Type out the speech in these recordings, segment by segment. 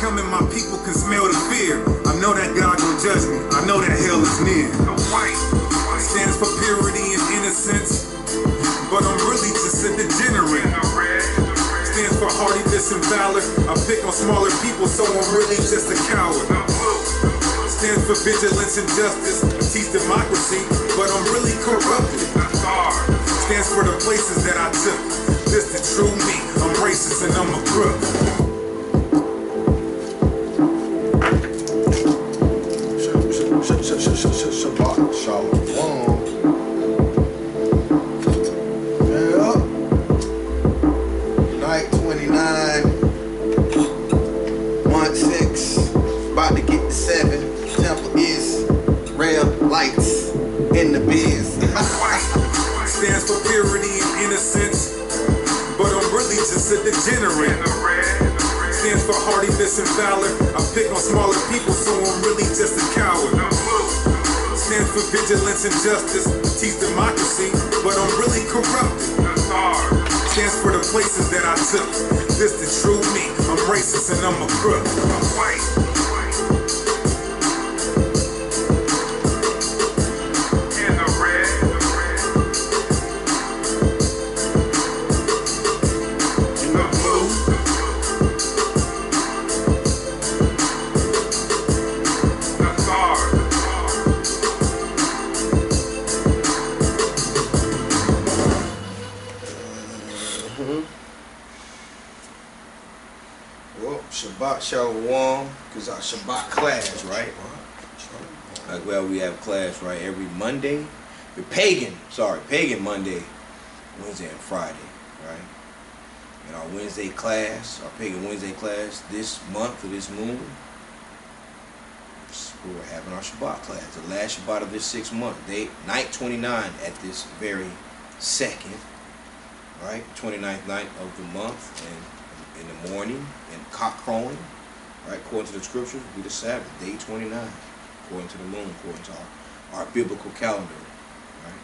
coming, my people can smell the fear. I know that God gon' judge me, I know that hell is near. The white stands for purity and innocence, but I'm really just a degenerate. Stands for hardiness and valor. I pick on smaller people, so I'm really just a coward. Stands for vigilance and justice, teach democracy, but I'm really corrupted. Stands for the places that I took. This the true me, I'm racist and I'm a crook. Shabbat Shalom. Yeah. Night 29, month 6, about to get to 7. Temple is real lights in the biz. Stands for purity and innocence, but I'm really just a degenerate. Stands for hardiness and valor. I pick on smaller people, so I'm really just a coward. Stands for vigilance and justice, teach democracy, but I'm really corrupted. Stands for the places that I took. This the true me, I'm racist and I'm a crook. I'm white. Shabbat Shalom, because our Shabbat class, right? Like, well, we have class, right, every Monday. The pagan Monday, Wednesday, and Friday, right? And our Wednesday class, our pagan Wednesday class, this month, or this moon, we're having our Shabbat class, the last Shabbat of this 6 month, night 29 at this very second, right? 29th night of the month, and in the morning, and cock crowing, right? According to the scriptures, be the Sabbath, day 29, according to the moon, according to our biblical calendar, right?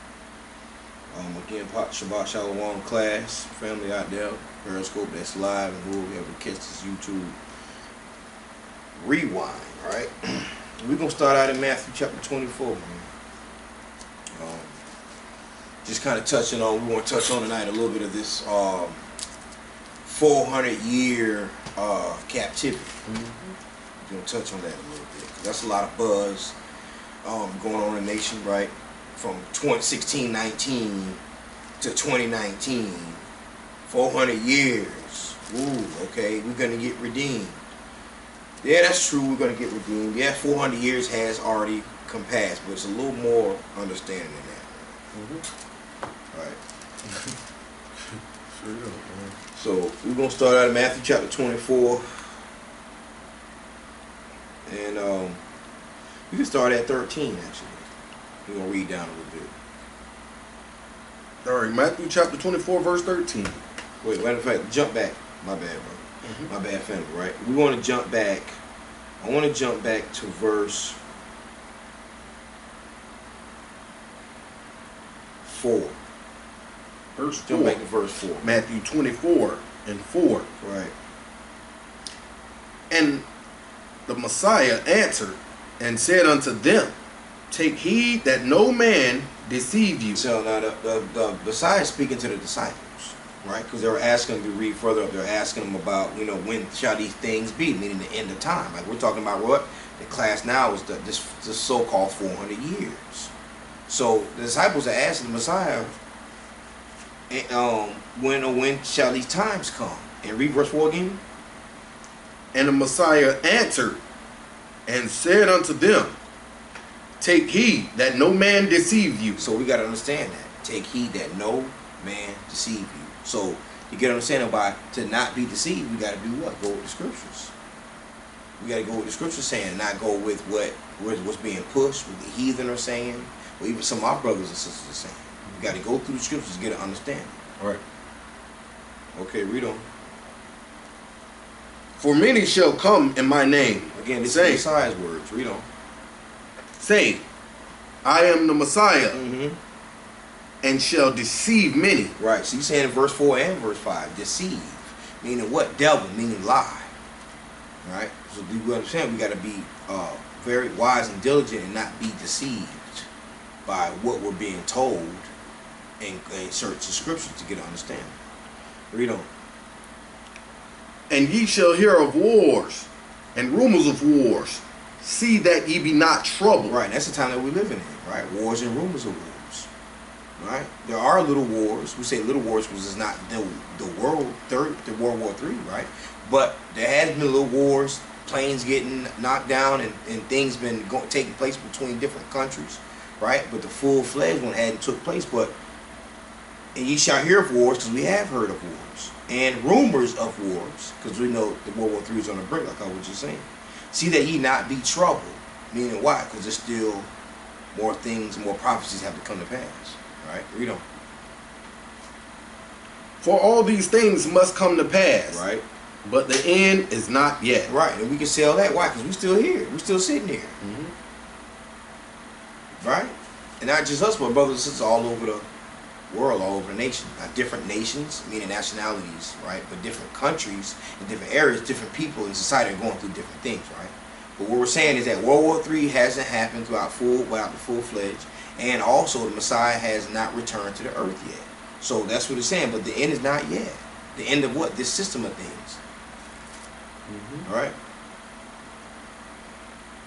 Again, Shabbat Shalom class, family out there, Periscope that's live, and whoever catch this YouTube rewind, right? We're gonna start out in Matthew chapter 24, man. Just kind of touching on, we want to touch on tonight a little bit of this 400-year captivity. We're going to touch on that a little bit. That's a lot of buzz going on in the nation, right? From 1619 to 2019. 400 years. Ooh, okay, we're going to get redeemed. Yeah, that's true, we're going to get redeemed. Yeah, 400 years has already come past, but it's a little more understanding than that. Right. So we're going to start out in Matthew chapter 24. And we can start at 13, actually. We're going to read down a little bit. All right, Matthew chapter 24, verse 13. Wait, matter of fact, jump back. My bad, bro. My bad, family, right? We want to jump back. I want to jump back to verse 4. Verse 4. Jump back to verse 4. Matthew 24 and 4. Right. And the Messiah answered and said unto them, take heed that no man deceive you. So now the Messiah is speaking to the disciples, right? Because they were asking them to read further up. They're asking them about, when shall these things be, meaning the end of time. Like we're talking about what? The class now is this so-called 400 years. So the disciples are asking the Messiah, when shall these times come? And read verse 4 again. And the Messiah answered and said unto them, take heed that no man deceive you. So we got to understand that. Take heed that no man deceive you. So you get understanding by to not be deceived, we got to do what? Go with the scriptures. We got to go with the scriptures saying, and not go with what's being pushed, what the heathen are saying, or even some of our brothers and sisters are saying. We got to go through the scriptures to get an understanding. All right. Okay, read on. For many shall come in my name. Again, this is Messiah's words. Read on. Say, I am the Messiah, and shall deceive many. Right. So you're saying in verse 4 and verse 5, deceive. Meaning what? Devil, meaning lie. Right? So do you understand? We got to be very wise and diligent and not be deceived by what we're being told and search the scriptures to get an understanding. Read on. And ye shall hear of wars and rumors of wars. See that ye be not troubled. Right, that's the time that we're living in, right? Wars and rumors of wars. Right? There are little wars. We say little wars because it's not the World War III, right? But there has been little wars, planes getting knocked down, and things been taking place between different countries, right? But the full-fledged one hadn't took place. But and ye shall hear of wars, because we have heard of wars, and rumors of wars, because we know the World War III is on the brink, like I was just saying. See that ye not be troubled. Meaning why? Because there's still more things, more prophecies have to come to pass. Right? Read on. For all these things must come to pass. Right. But the end is not yet. Right. And we can say all that. Why? Because we're still here. We're still sitting here. Right? And not just us, but brothers and sisters all over the world, all over the nation. Not different nations, meaning nationalities, right? But different countries in different areas, different people in society are going through different things, right? But what we're saying is that World War III hasn't happened without the full-fledged, and also the Messiah has not returned to the earth yet. So that's what it's saying. But the end is not yet. The end of what? This system of things. All right.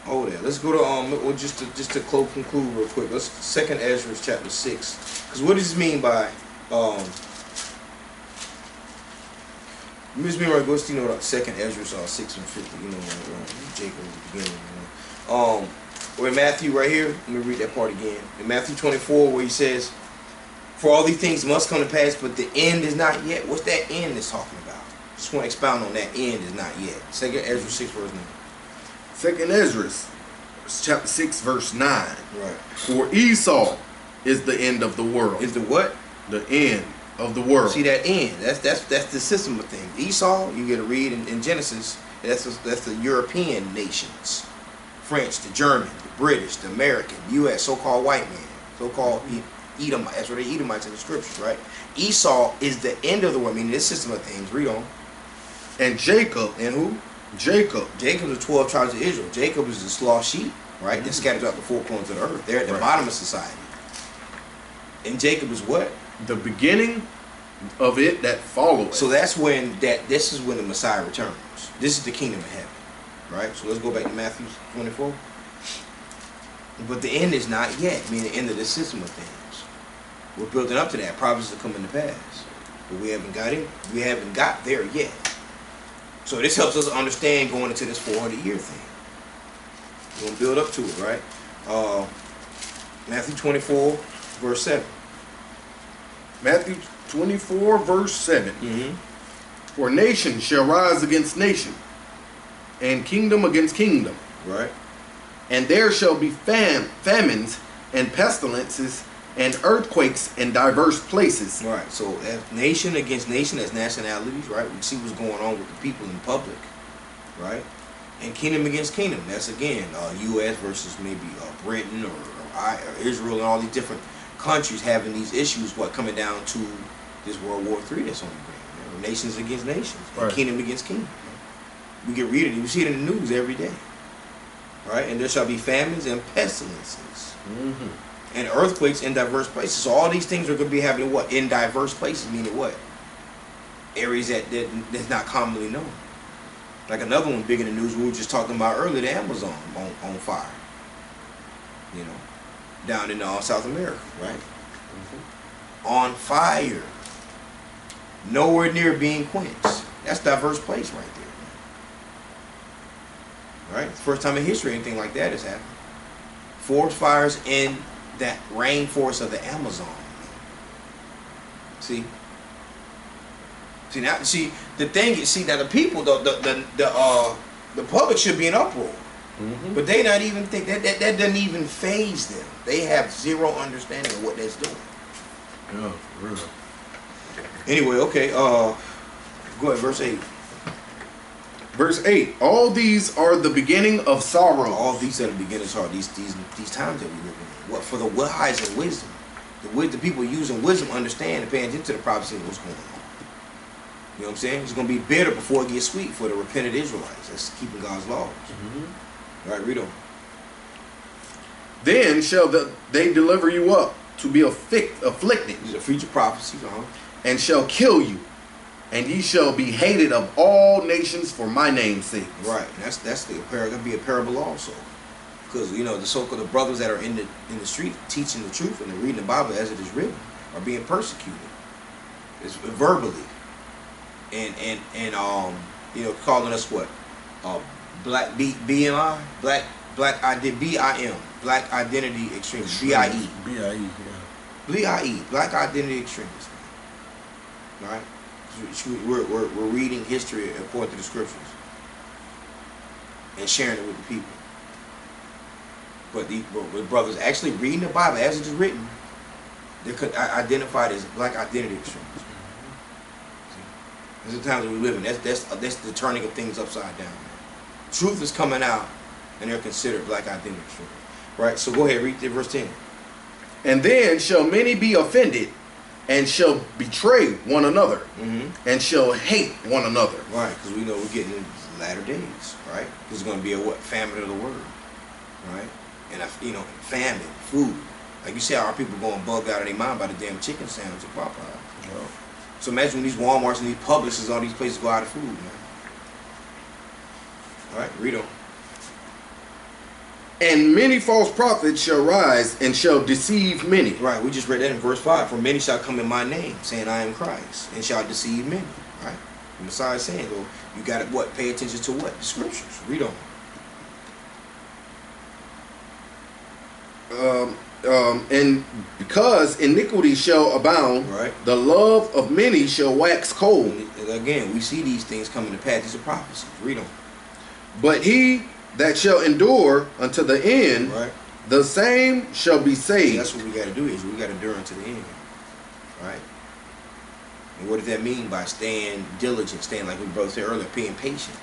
Oh, there. Let's go to just to conclude real quick. Let's 2nd Ezra chapter 6. Because what does this mean by What does this mean, right? Go to 2nd Ezra 6 and 50. Jacob at the beginning. We're in Matthew right here. Let me read that part again. In Matthew 24, where he says, "For all these things must come to pass, but the end is not yet." What's that end that's talking about? Just want to expound on that. End is not yet. 2nd Ezra 6 verse 9. 2nd Ezra chapter 6 verse 9. Right. For Esau is the end of the world. Is the what? The end of the world. See that end? That's the system of things. Esau, you get to read in Genesis. That's the European nations. French, the German, the British, the American, U.S., so-called white man, so-called Edomite. That's what the Edomites in the scriptures, right? Esau is the end of the world, meaning this system of things. Read on. And Jacob. And who? Jacob. Jacob is the 12 tribes of Israel. Jacob is the lost sheep, right? They're scattered throughout the 4 corners of the earth. They're at the bottom of society. And Jacob is what? The beginning of it that follows. So that's when this is when the Messiah returns. This is the kingdom of heaven. Right? So let's go back to Matthew 24. But the end is not yet, meaning the end of this system of things. We're building up to that. Prophecies are coming to pass. But we haven't got there yet. So this helps us understand going into this 400-year thing. We're going to build up to it, right? Matthew 24, verse 7. Matthew 24, verse 7. For nation shall rise against nation, and kingdom against kingdom. Right. And there shall be famines and pestilences and earthquakes in diverse places. Right. So as nation against nation, as nationalities, right? We see what's going on with the people in public, right? And kingdom against kingdom. That's again U.S. versus maybe Britain or Israel and all these different countries having these issues. Coming down to this World War III that's on the brink. Nations against nations, and kingdom against kingdom. We can read it. We see it in the news every day. Right? And there shall be famines and pestilences. And earthquakes in diverse places. So all these things are going to be happening what? In diverse places, meaning what? Areas that's not commonly known. Like another one big in the news we were just talking about earlier, the Amazon on fire. Down in South America, right? On fire. Nowhere near being quenched. That's diverse place right there. Right? It's the first time in history anything like that has happened. Forest fires in that rainforest of the Amazon. See now the thing is, now the people, the public should be in uproar. But they not even think that doesn't even faze them. They have zero understanding of what that's doing. Yeah, for real. Anyway, okay, go ahead, verse 8. Verse 8. All these are the beginning of sorrow. All these are the beginnings are these times that we live in. What for the wise and wisdom? The people using wisdom understand and paying attention to the prophecy of what's going on. You know what I'm saying? It's going to be bitter before it gets sweet for the repentant Israelites. That's keeping God's laws. All right, read on. Then shall they deliver you up to be afflicted. These are future prophecies, and shall kill you, and ye shall be hated of all nations for my name's sake. Right, and that's gonna be a parable also, because you know the so-called brothers that are in the street teaching the truth and they're reading the Bible as it is written are being persecuted. It's verbally, and you know, calling us what, black BMI, black identity BIM, black identity extremists, BIE, black identity extremists. All right, we're reading history according to the scriptures and sharing it with the people. But the brothers actually reading the Bible as it is written, they're identified as black identity extremists. There's the times that we live in. That's the turning of things upside down. Truth is coming out, and they're considered black identity extremists. Right. So go ahead, read verse 10. And then shall many be offended, and shall betray one another, and shall hate one another. Right, because we know we're getting into the latter days, right? There's going to be a what? Famine of the word, right? And you know, famine, food. Like you see how our people going bug out of their mind by the damn chicken sandwich at Popeye. You know? So imagine when these Walmarts and these Publixes, all these places go out of food, man. All right, read on. And many false prophets shall rise and shall deceive many. Right, we just read that in verse 5. For many shall come in my name, saying I am Christ, and shall deceive many. Right? The Messiah is saying, well, you got to what? Pay attention to what? The scriptures. Read on. And because iniquity shall abound, right, the love of many shall wax cold. And again, we see these things coming to pass. These are prophecies. Read on. But he that shall endure unto the end, right, the same shall be saved. That's what we got to do, is we got to endure unto the end. Right? And what does that mean by staying diligent, staying, like we brother said earlier, being patient?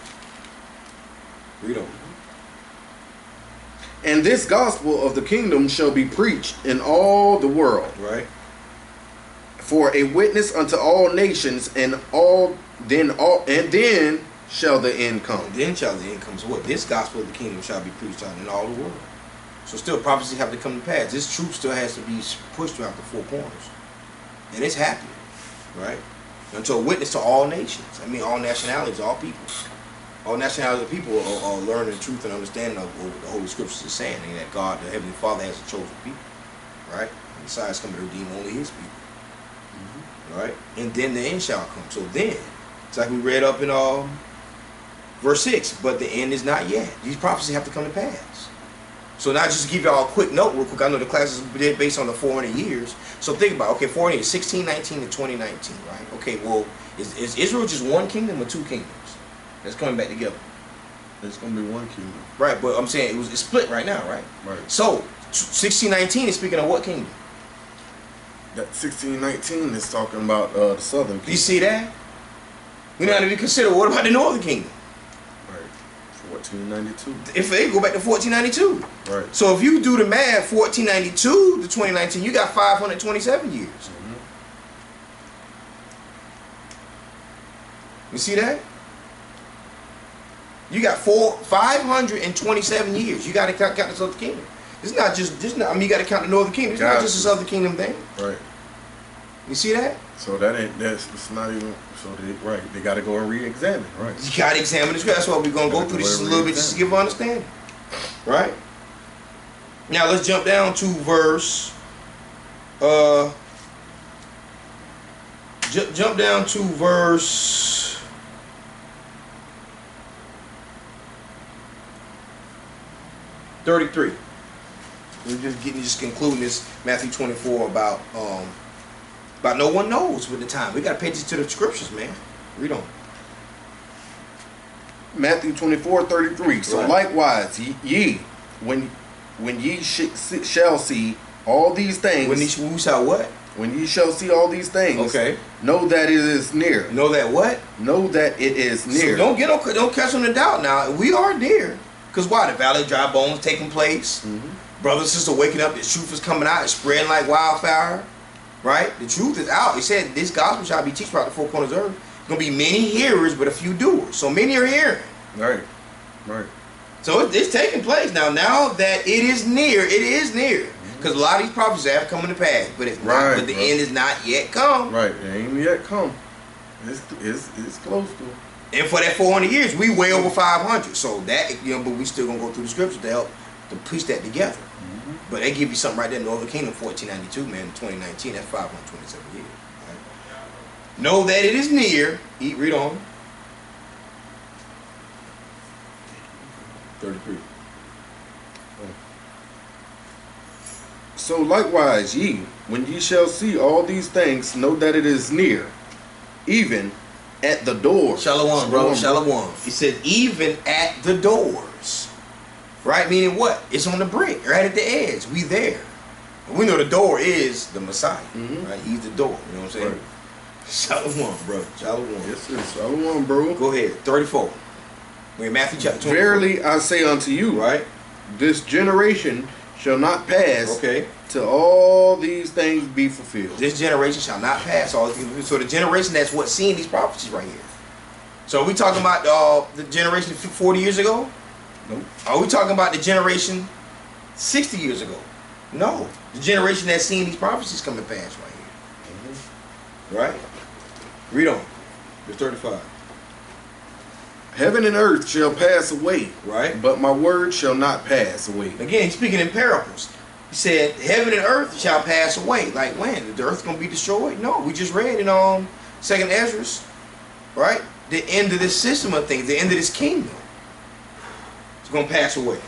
Read on. And this gospel of the kingdom shall be preached in all the world, right, for a witness unto all nations, and then shall the end come. And then shall the end come. So what? This gospel of the kingdom shall be preached out in all the world. So still prophecy have to come to pass. This truth still has to be pushed throughout the four corners. And it's happening. Right? Until a witness to all nations. I mean all nationalities, all people. All nationalities of people are learning the truth and understanding of what the Holy Scriptures is saying, and that God, the Heavenly Father, has a chosen people. Right? The Messiah is coming to redeem only his people. Right? And then the end shall come. So then, it's like we read up in verse 6, but the end is not yet. These prophecies have to come to pass. So now just to give y'all a quick note real quick, I know the class is based on the 400 years. So think about it. Okay, 400 years, 1619 to 2019, right? Okay, well, is Israel just one kingdom or two kingdoms that's coming back together? It's going to be one kingdom. Right, but I'm saying it's split right now, right? Right. So, 1619 is speaking of what kingdom? That 1619 is talking about the southern kingdom. Do you see that? We now to be considered, what about the northern kingdom? 1492. If they go back to 1492. Right. So if you do the math, 1492 to 2019, you got 527 years. You see that? You got 527 years. You got to count the southern kingdom. It's not just this. I mean, you got to count the northern kingdom. It's not just the southern kingdom thing. Right. You see that? So it's not even. So they got to go and re-examine. Right. You got to examine this. That's why we're gonna go through this a little bit just to give understanding. Right. Now let's jump down to verse. Jump down to verse 33. We're just concluding this Matthew 24 about no one knows with the time. We got to pay attention to the scriptures, man. Read on. Matthew 24:33. So Right. likewise, ye, when ye shall see all these things. When we shall what? When ye shall see all these things. Okay. Know that it is near. Know that what? Know that it is near. So don't catch on the doubt now. We are near. Because why? The Valley of Dry Bones taking place. Brothers and sisters waking up. The truth is coming out. It's spreading like wildfire. Right? The truth is out. It said this gospel shall be teached throughout the four corners of the earth. Gonna be many hearers, but a few doers. So many are hearing. Right. Right. So it's taking place now. Now that it is near, because a lot of these prophecies have come to pass, but it's not. But the end is not yet come. Right. It ain't yet come. It's close to. And for that 400 years, we way over 500. So that, but we still gonna go through the scriptures to help to piece that together. But they give you something right there. Northern Kingdom, 1492, man. 2019, that's 527 years. Right? Know that it is near. Read on. 33. So likewise, ye, when ye shall see all these things, know that it is near, even at the door. Shalom, bro. Shalom. He said, even at the doors. Right? Meaning what? It's on the brink, right at the edge. We there. We know the door is the Messiah. Right? He's the door. You know what I'm saying? Right. Shalom, bro. Shalom. Yes, sir. Shalom, bro. Go ahead. 34. We're in Matthew chapter 24. Verily I say unto you, right? This generation shall not pass. Okay. Till all these things be fulfilled. This generation shall not pass. All these things. So the generation that's what's seeing these prophecies right here. So are we talking about the generation 40 years ago? Nope. Are we talking about the generation 60 years ago? No. The generation that's seeing these prophecies come to pass right here. Right? Read on. Verse 35. Heaven and earth shall pass away. Right. But my word shall not pass away. Again, he's speaking in parables. He said, heaven and earth shall pass away. Like when? The earth's going to be destroyed? No. We just read in 2nd Ezra, right? The end of this system of things. The end of this kingdom. It's going to pass away.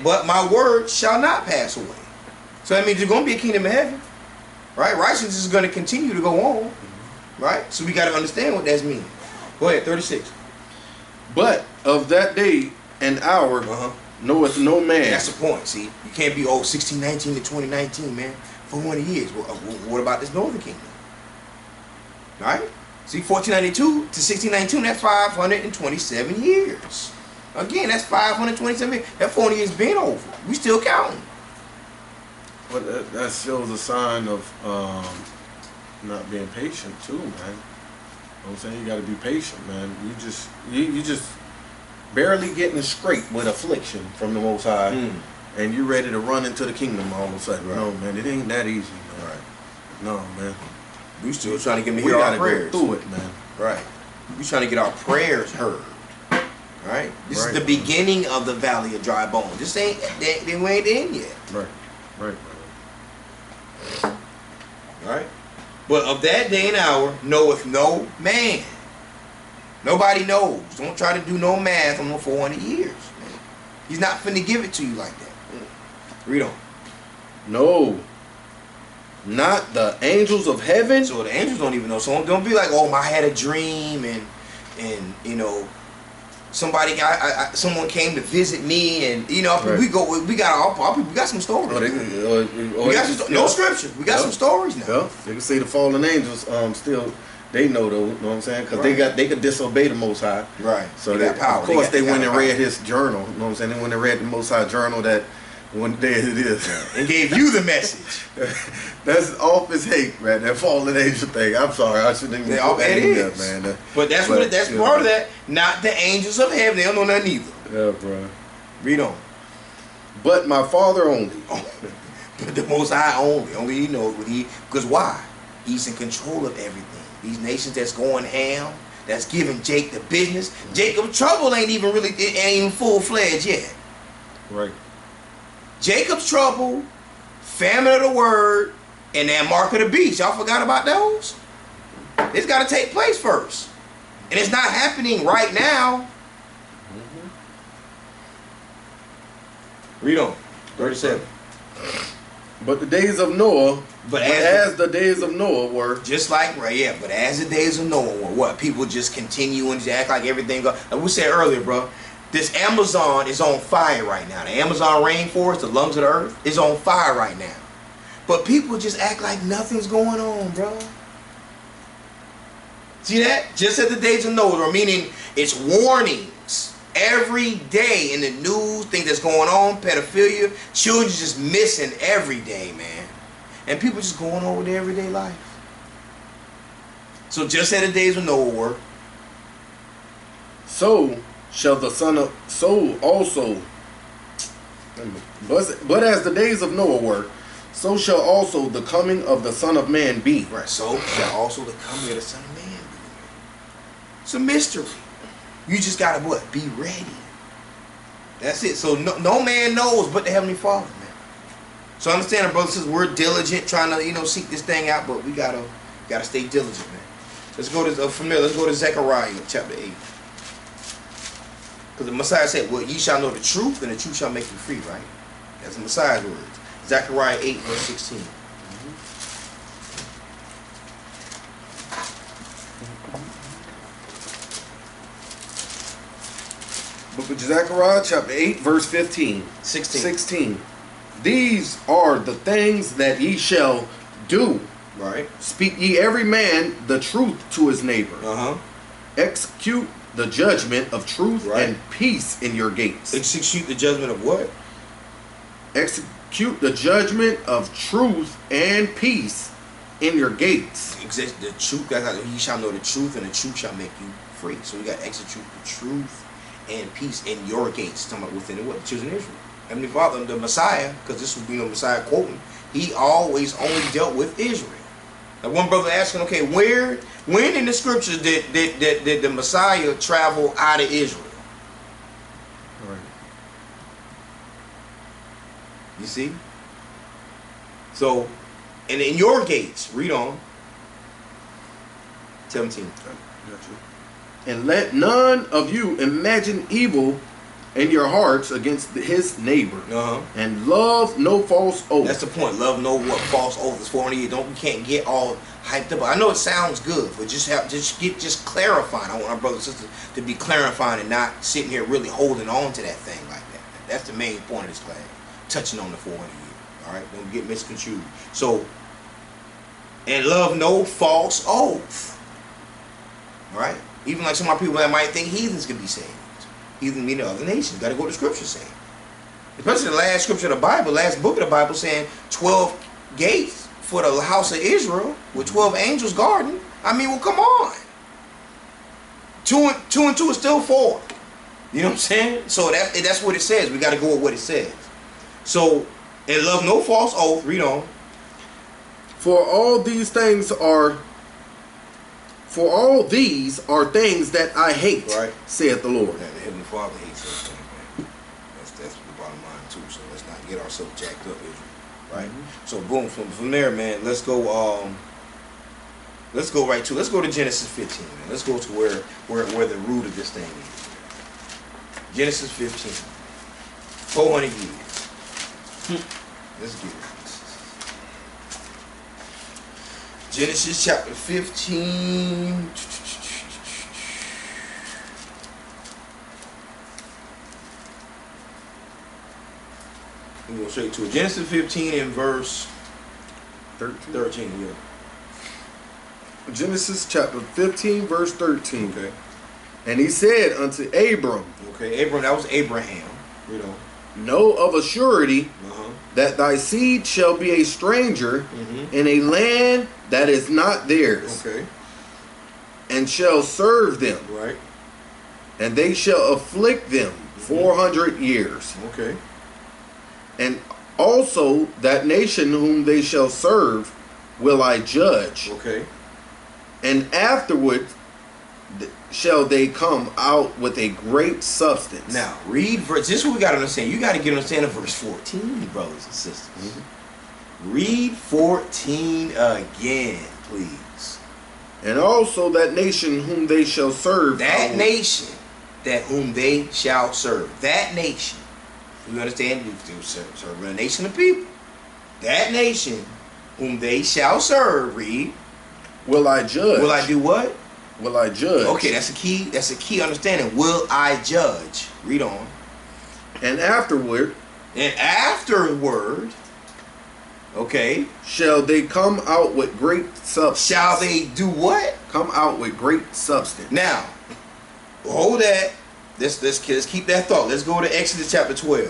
But my word shall not pass away. So that means there's going to be a kingdom of heaven. Right? Righteousness is going to continue to go on. Right? So we got to understand what that means. Go ahead, 36. But of that day and hour knoweth no man. That's the point, see? You can't be, 1619 to 2019, man. 400 years. What about this northern kingdom? Right? See, 1492 to 1692, that's 527 years. Again, that's 527 years. That 400 years been over. We still counting. But that shows a sign of not being patient too, man. You know what I'm saying? You got to be patient, man. You just barely getting scraped with affliction from the Most High, and you're ready to run into the kingdom all of a sudden. Right. No, man, it ain't that easy, man. Right. No, man. We still trying to hear our prayers. Go through it, man. Right. We trying to get our prayers heard. Right. This is the beginning of the valley of dry bones. This ain't they ain't in yet. Right. Right. Right. But of that day and hour knoweth no man. Nobody knows. Don't try to do no math on the 400 years. Man. He's not finna give it to you like that. Read on. No. Not the angels of heaven. So the angels don't even know. So don't be like, I had a dream and someone came to visit me and we got some stories. No scripture. We got some stories now. Yeah. You can see the fallen angels still they know though, you know what I'm saying? Because they could disobey the Most High. Right. So they got power. Of course they went and read his journal. You know what I'm saying? They went and read the Most High journal that one day it is. And gave you the message. That's off his hate, man. That fallen angel thing. I'm sorry, I shouldn't even put that in there, man. But that's part of that. Not the angels of heaven. They don't know nothing either. Yeah, bro. Read on. But my Father only. But the Most High only. Only He knows what because why? He's in control of everything. These nations that's going ham, that's giving Jake the business. Jacob's trouble ain't even full-fledged yet. Right. Jacob's trouble, famine of the word, and that mark of the beast. Y'all forgot about those? It's got to take place first. And it's not happening right now. Read on. 37. But the days of Noah, as the days of Noah were. Just like, but as the days of Noah were, what? People just continue and act like everything goes. Like we said earlier, bro. This Amazon is on fire right now. The Amazon rainforest, the lungs of the earth, is on fire right now. But people just act like nothing's going on, bro. See that? Just as the days of Noah, meaning it's warnings every day in the news, things that's going on, pedophilia, children just missing every day, man. And people just going on with their everyday life. So just as the days of Noah were, So shall the son of so also. But as the days of Noah were, so shall also the coming of the Son of Man be. Right. So shall also the coming of the Son of Man be. It's a mystery. You just gotta what? Be ready. That's it. So no man knows but the Heavenly Father, man. So understand, brothers and sisters, we're diligent trying to, seek this thing out, but we gotta stay diligent, man. Let's go to familiar. Let's go to Zechariah chapter 8. Because the Messiah said, well, ye shall know the truth, and the truth shall make you free, right? That's the Messiah's words. Zechariah 8, verse 16. Book of Zechariah, chapter 8, verse 15. 16. These are the things that ye shall do. Right. Speak ye every man the truth to his neighbor. Execute the judgment of truth and peace in your gates. Execute the judgment of what? Execute the judgment of truth and peace in your gates. The truth, that's how you shall know the truth, and the truth shall make you free. So we got to execute the truth and peace in your gates. Talking about within what? The children of Israel. Heavenly Father, the Messiah, because this will be the Messiah quoting, he always only dealt with Israel. Now one brother asking, okay, when in the scriptures did the Messiah travel out of Israel? Right. You see? So, and in your gates, read on. 17. Got you. And let none of you imagine evil in your hearts against his neighbor. And love no false oath. That's the point. Love no what false oath is 400 years. You can't get all hyped up. I know it sounds good, but just clarifying. I want our brothers and sisters to be clarifying and not sitting here really holding on to that thing like that. That's the main point of this class. Touching on the 400 years. All right, don't get misconstrued. So, and love no false oath. All right, even like some of our people that might think heathens can be saved. Heathen meaning other nations. Got to go to scripture saying. Especially the last scripture of the Bible, last book of the Bible saying 12 gates for the house of Israel with 12 angels guarding. I mean, well, come on. Two and two is still 4. You know what I'm saying? So that's what it says. We got to go with what it says. So, and love no false oath. Read on. For all these are things that I hate, right, saith the Lord. Yeah, the Heavenly Father hates those things, man. That's the bottom line too. So let's not get ourselves jacked up, Israel. Right? So boom, from there, man, let's go right to Genesis 15, man. Let's go to where the root of this thing is. Genesis 15. 400 years. Let's get it. Genesis chapter 15. We go straight to it. Genesis 15 and verse 13, yeah. Genesis chapter 15, verse 13. Okay. And he said unto Abram. Okay, Abram, that was Abraham. You know. Know of a surety that thy seed shall be a stranger in a land that is not theirs. Okay. And shall serve them. Right. And they shall afflict them 400 years. Okay. And also that nation whom they shall serve will I judge. Okay. And afterward shall they come out with a great substance. Now, read verse. This is what we got to understand. You got to get understand of verse 14, brothers and sisters. Read 14 again, please. And also that nation whom they shall serve. That nation that whom they shall serve. That nation. You understand? You serve a nation of people. That nation whom they shall serve, read. Will I judge? Will I do what? Will I judge? Okay, that's a key understanding. Will I judge? Read on. And afterward. Okay. Shall they come out with great substance? Shall they do what? Come out with great substance. Now, hold that. Let's keep that thought. Let's go to Exodus chapter 12.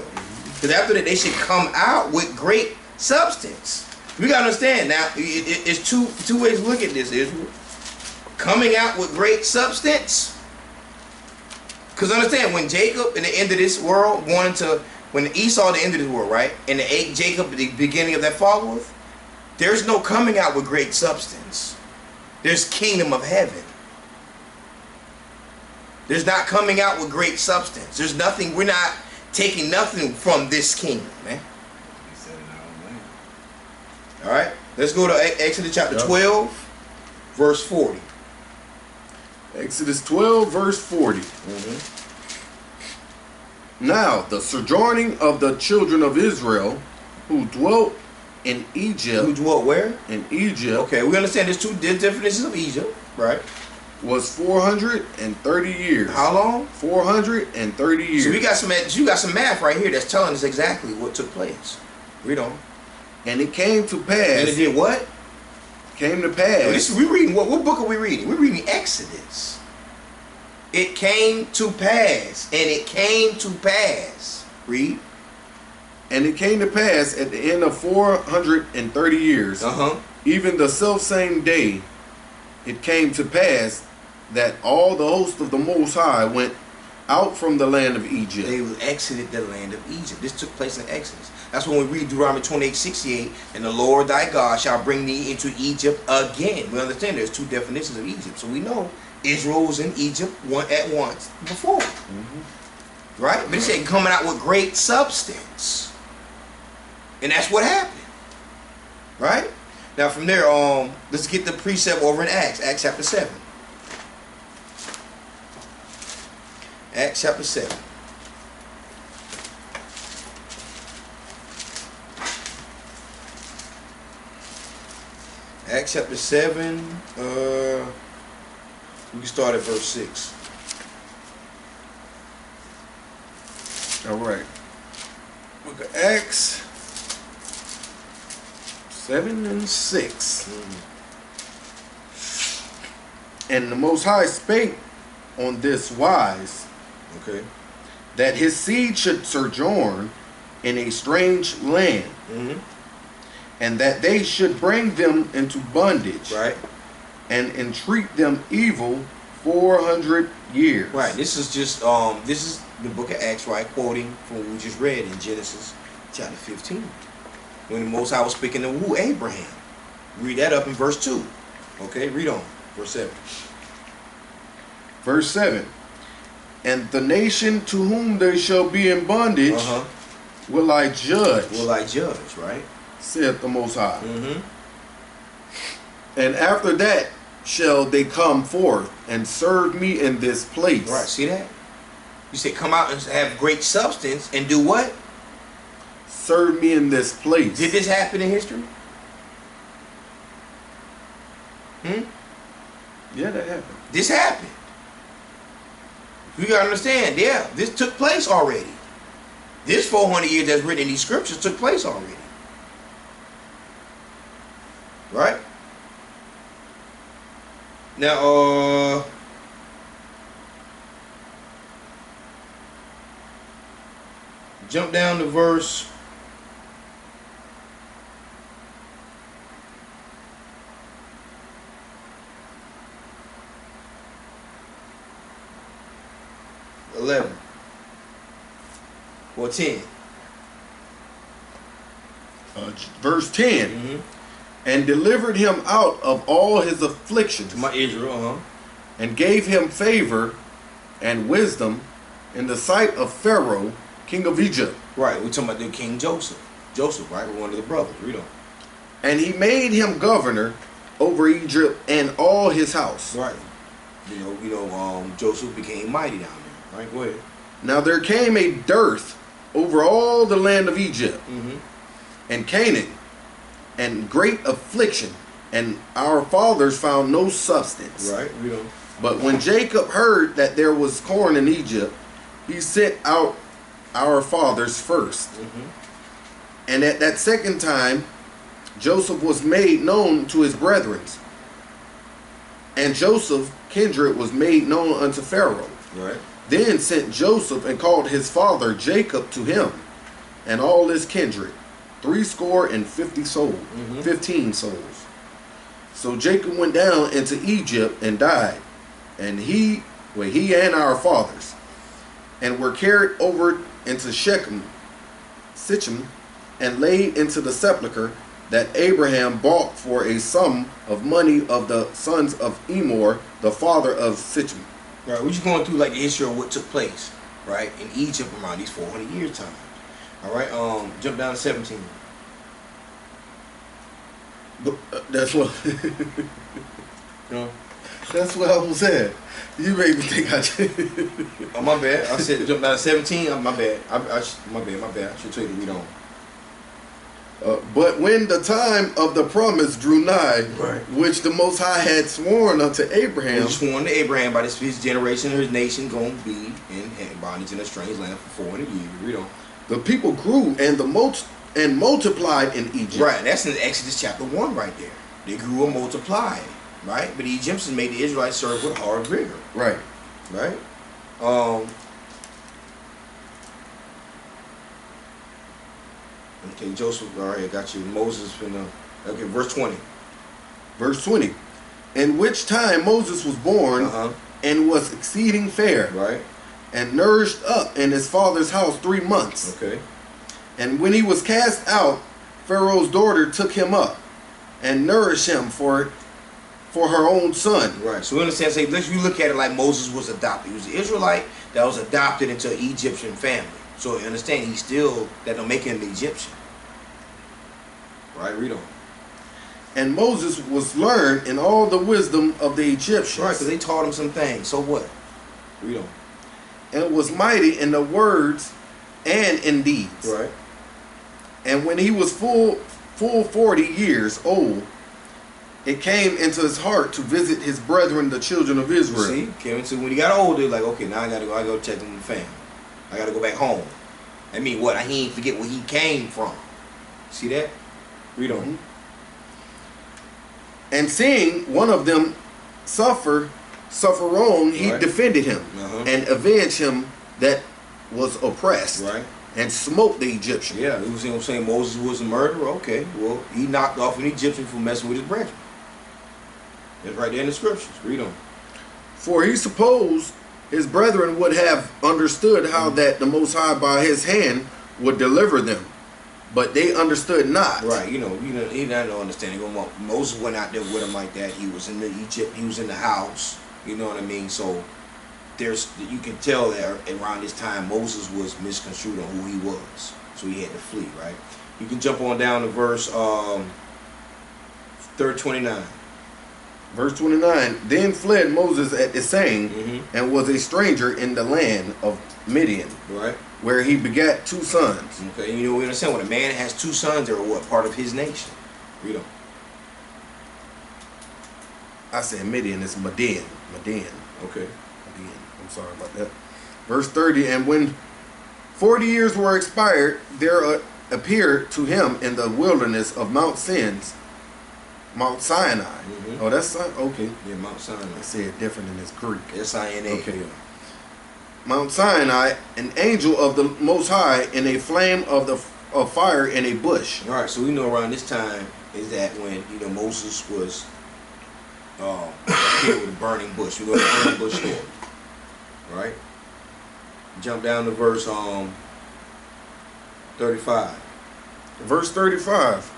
Because after that, they should come out with great substance. We got to understand now, it's two ways to look at this, Israel. Coming out with great substance Because understand, when Jacob in the end of this world wanted to, when Esau the end of this world, right, and Jacob the beginning of that followeth, there's no coming out with great substance. There's kingdom of heaven. There's not coming out with great substance. There's nothing. We're not taking nothing from this kingdom, man. He said it our land. All right, let's go to Exodus chapter 12, verse 40. Exodus 12, verse 40. Now, the sojourning of the children of Israel who dwelt in Egypt. Who dwelt where? In Egypt. Okay, we understand there's two definitions of Egypt, right? Was 430 years. How long? 430 years. So you got some math right here that's telling us exactly what took place. Read on. And it came to pass. And it did what? Came to pass. We reading what book are we reading? We're reading Exodus. It came to pass, and it came to pass. Read. And it came to pass at the end of 430 years, even the selfsame day, it came to pass that all the host of the Most High went out from the land of Egypt. They exited the land of Egypt. This took place in Exodus. That's when we read Deuteronomy 28:68, and the Lord thy God shall bring thee into Egypt again. We understand there's two definitions of Egypt. So we know Israel was in Egypt at once before. Right? But he said coming out with great substance. And that's what happened. Right? Now from there, let's get the precept over in Acts chapter 7. Acts chapter 7. Acts chapter 7, we can start at verse 6. All right. Look at Acts 7 and 6. And the Most High spake on this wise, Okay. that his seed should sojourn in a strange land, and that they should bring them into bondage, Right. and entreat them evil 400 years. Right. This is just this is the book of Acts, right? Quoting from what we just read in Genesis chapter 15. When the Most High was speaking to who? Abraham. Read that up in verse 2. Okay, read on. Verse 7. Verse 7. And the nation to whom they shall be in bondage will I judge, Will I judge, right? saith the Most High. And after that shall they come forth and serve me in this place. Right, see that? You say come out and have great substance and do what? Serve me in this place. Did this happen in history? Yeah, that happened. This happened. You gotta understand, yeah, this took place already. This 400 years that's written in these scriptures took place already. Right? Now, jump down to verse 11 or 10. Verse 10. And delivered him out of all his afflictions, My Israel, and gave him favor and wisdom in the sight of Pharaoh, king of Egypt. Right, we're talking about the King Joseph. Joseph, right? One of the brothers. Read on. And he made him governor over Egypt and all his house. Right. Joseph became mighty down there. Right, go ahead. Now there came a dearth over all the land of Egypt and Canaan, and great affliction, and our fathers found no substance. Right, read on. But when Jacob heard that there was corn in Egypt, he sent out our fathers first. And at that second time, Joseph was made known to his brethren. And Joseph's kindred was made known unto Pharaoh. Right. Then sent Joseph and called his father Jacob to him, and all his kindred, 50 souls, 15 souls. So Jacob went down into Egypt and died, and he and our fathers. and were carried over into Shechem, and laid into the sepulchre that Abraham bought for a sum of money of the sons of Emor, the father of Shechem. Right, we're just going through like the history of what took place, right, in Egypt around these 400 years time. All right, jump down to 17. That's what. No. That's what I was saying. You made me think I did. Oh, my bad. I said jump down to 17. My bad. My bad. I should tell you to read on. But when the time of the promise drew nigh, right, which the Most High had sworn unto Abraham, he sworn to Abraham by his generation and his nation going to be in bondage in a strange land for 400 years. Read on. The people grew and multiplied in Egypt. Right, that's in Exodus chapter 1 right there. They grew and multiplied, right? But the Egyptians made the Israelites serve with hard vigor. Right. Right? Okay, Joseph, all right, I got you. Moses, okay, verse 20. Verse 20. In which time Moses was born and was exceeding fair. Right. And nourished up in his father's house 3 months. Okay. And when he was cast out, Pharaoh's daughter took him up and nourished him for her own son. Right. So we understand, say, let's you look at it like Moses was adopted. He was an Israelite that was adopted into an Egyptian family. So you understand, he's still, that don't make him an Egyptian. Right, read on. And Moses was learned in all the wisdom of the Egyptians. Right, because they taught him some things. So what? Read on. And was mighty in the words and in deeds. Right. And when he was full 40 years old, it came into his heart to visit his brethren, the children of Israel. See, came into when he got older, like, okay, now I gotta go check on the family. I gotta go back home. I mean, what? He ain't forget where he came from. See that? Read on. And seeing one of them suffer wrong, he defended him and avenged him that was oppressed. Right. And smote the Egyptian. Yeah, you see what I'm saying? Moses was a murderer. Okay, well, he knocked off an Egyptian for messing with his brethren. It's right there in the scriptures. Read on. For he supposed his brethren would have understood how that the Most High by his hand would deliver them, but they understood not. Right, he didn't understand. Moses went out there with him like that. He was in Egypt. He was in the house. You know what I mean? So you can tell that around this time Moses was misconstrued on who he was, so he had to flee. Right. You can jump on down to verse 29. Verse 29. Then fled Moses at the saying, and was a stranger in the land of Midian. Right. Where he begat 2 sons. Okay, you know we understand when a man has 2 sons, they're what? Part of his nation. Read on. I said Midian, it's Midian. Okay. Midian. I'm sorry about that. Verse 30, and when 40 years were expired, there appeared to him in the wilderness of Mount Sinai. Oh, that's okay. Yeah, Mount Sinai. I say it different in this Greek. S-I-N-A. Okay. Mount Sinai, an angel of the Most High in a flame of fire in a bush. All right, so we know around this time is that when Moses was here with a burning bush. We know the burning bush story, right? Jump down to verse 35. Verse 35.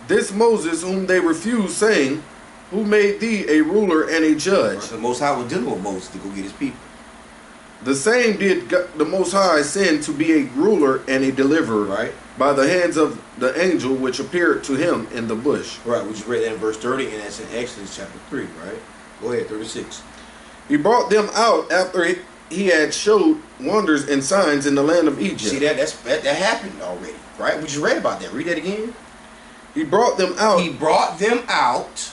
This Moses whom they refused, saying, who made thee a ruler and a judge? Right, the Most High was dealing with Moses to go get his people. The same did the Most High send to be a ruler and a deliverer, right, by the hands of the angel which appeared to him in the bush. Right, we just read that in verse 30, and that's in Exodus chapter 3, right? Go ahead, 36. He brought them out after he had showed wonders and signs in the land of Egypt. See that happened already, right? We just read about that. Read that again. He brought them out. He brought them out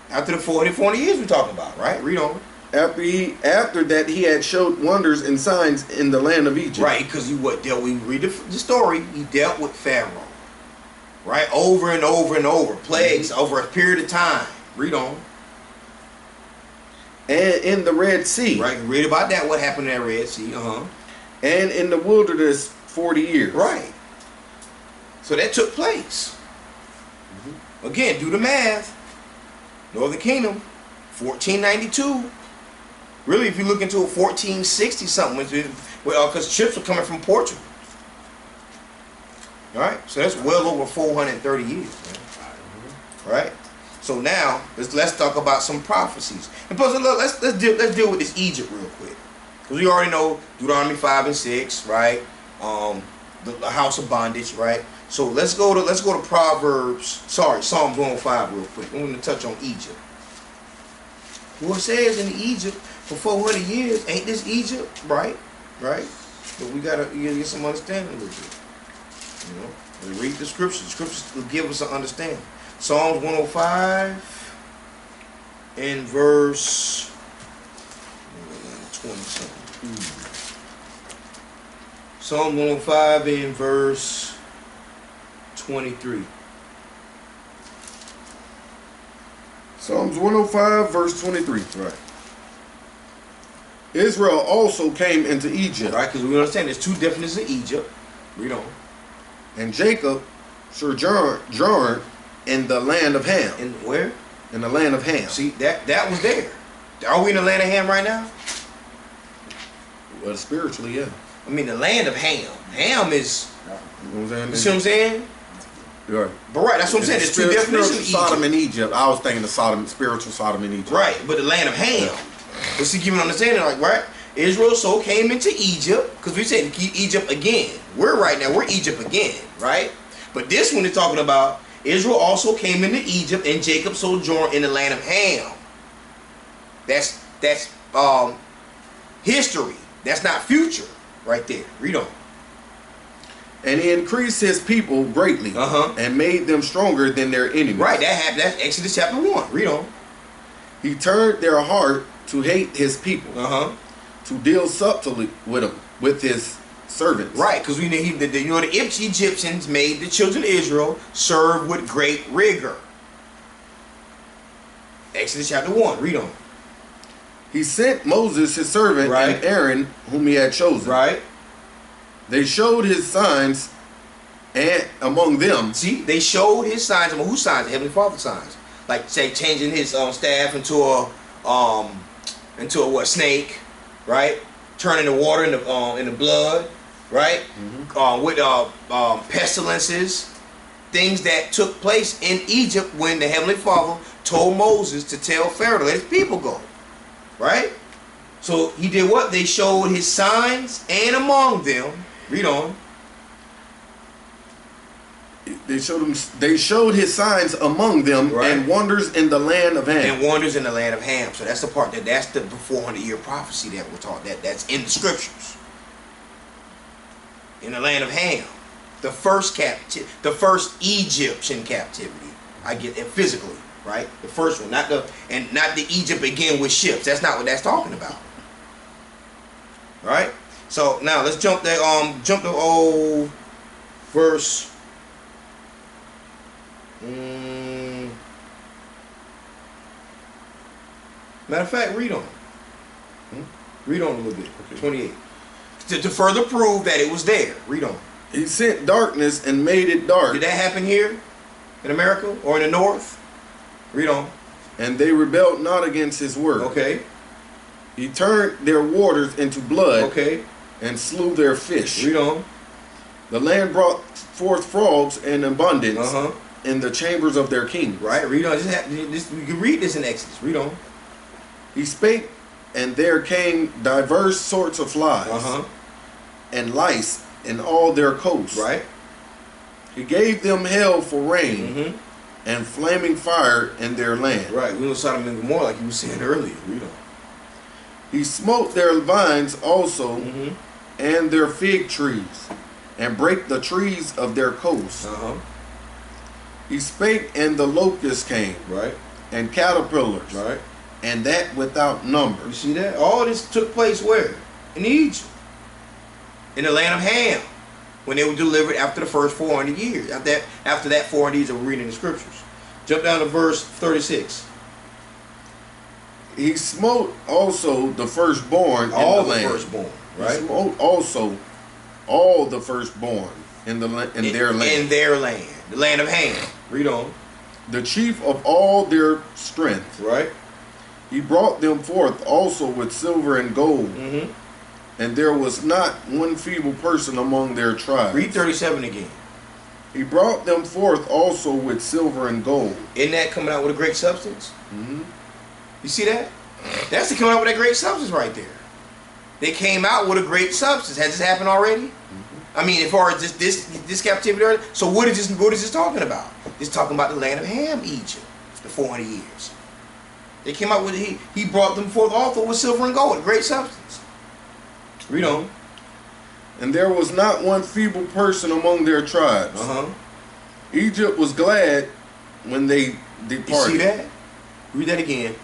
after the 40 years we're talking about, right? Read on. After that he had showed wonders and signs in the land of Egypt. Right, because we read the story, he dealt with Pharaoh. Right, over and over and over. Plagues over a period of time. Read on. And in the Red Sea. Right, read about that, what happened in that Red Sea. And in the wilderness 40 years. Right. So that took place. Again, do the math. Northern Kingdom, 1492. Really, if you look into a 1460 something, Well, because ships are coming from Portugal. All right, so that's well over 430 years, man. Right. So now let's talk about some prophecies. And plus, look, let's deal with this Egypt real quick, because we already know Deuteronomy 5 and 6, right? The house of bondage, right? So let's go to Psalms 105 real quick. I'm going to touch on Egypt. Well, it says in Egypt for 400 years, ain't this Egypt, right? Right. But we gotta get some understanding a little bit. You know, we read the scriptures. The scriptures will give us an understanding. Psalms 105 in verse 20 something. Psalm 105 in verse 23. Psalms 105 verse 23. Right. Israel also came into Egypt. Right, because we understand there's two definitions of Egypt. Read on. And Jacob sojourned in the land of Ham. And where? In the land of Ham. See, that was there. Are we in the land of Ham right now? Well, spiritually, yeah. I mean, the land of Ham. Ham is, You know what I'm saying? you see what I'm saying? Right. But right, that's what I'm saying. There's two definitions of Egypt. Sodom and Egypt. I was thinking of spiritual Sodom and Egypt. Right, but the land of Ham. Let's see, give an understanding, like, right? Israel so came into Egypt, because we said Egypt again. We're Egypt again, right? But this one is talking about Israel also came into Egypt, and Jacob sojourned in the land of Ham. That's history. That's not future, right there. Read on. And he increased his people greatly, and made them stronger than their enemies. Right, that happened. That's Exodus chapter 1. Read on. He turned their heart to hate his people, to deal subtly with them, with his servants. Right, because we know the Egyptians made the children of Israel serve with great rigor. Exodus chapter 1. Read on. He sent Moses his servant and Aaron, whom he had chosen. Right. They showed his signs, and among them. See, they showed his signs. Among whose signs? The Heavenly Father's signs. Like, say, changing his staff into a snake, right? Turning the water into blood, right? With pestilences, things that took place in Egypt when the Heavenly Father told Moses to tell Pharaoh to let his people go, right? So he did what? They showed his signs, and among them, read on. They showed his signs among them, and wonders in the land of Ham. And wonders in the land of Ham. So that's the part that's the 400-year prophecy that we're taught. That's in the scriptures. In the land of Ham, the first Egyptian captivity. I get it physically, right? The first one, not the Egypt again with ships. That's not what that's talking about. Right? So now let's jump to verse. Matter of fact, read on. Read on a little bit. Okay. 28. To further prove that it was there. Read on. He sent darkness and made it dark. Did that happen here in America or in the North? Read on. And they rebelled not against his word. Okay. He turned their waters into blood. Okay. And slew their fish. Read on. The land brought forth frogs in abundance in the chambers of their king. Right. Read on. You can read this in Exodus. Read on. He spake, and there came diverse sorts of flies and lice in all their coasts. Right. He gave them hell for rain and flaming fire in their land. Right. We know Sodom and Gomorrah, like you were saying earlier. Read on. He smote their vines also and their fig trees, and brake the trees of their coasts. He spake, and the locusts came, and caterpillars, and that without number. You see that? All this took place where? In Egypt. In the land of Ham. When they were delivered after the first 400 years. After that 400 years that we're reading the scriptures. Jump down to verse 36. He smote also the firstborn all in the land. Firstborn, right? He smote also all the firstborn in their land. In their land. The land of Ham. Read on. The chief of all their strength. Right. He brought them forth also with silver and gold, And there was not one feeble person among their tribes. Read 37 again. He brought them forth also with silver and gold. Isn't that coming out with a great substance? Mm-hmm. You see that? That's the coming out with a great substance right there. They came out with a great substance. Has this happened already? Mm-hmm. I mean, as far as this captivity already. So what is this talking about? It's talking about the land of Ham, Egypt, the 400 years. They came out with he brought them forth also with silver and gold, a great substance. Read on. And there was not one feeble person among their tribes. Egypt was glad when they departed. You see that? Read that again.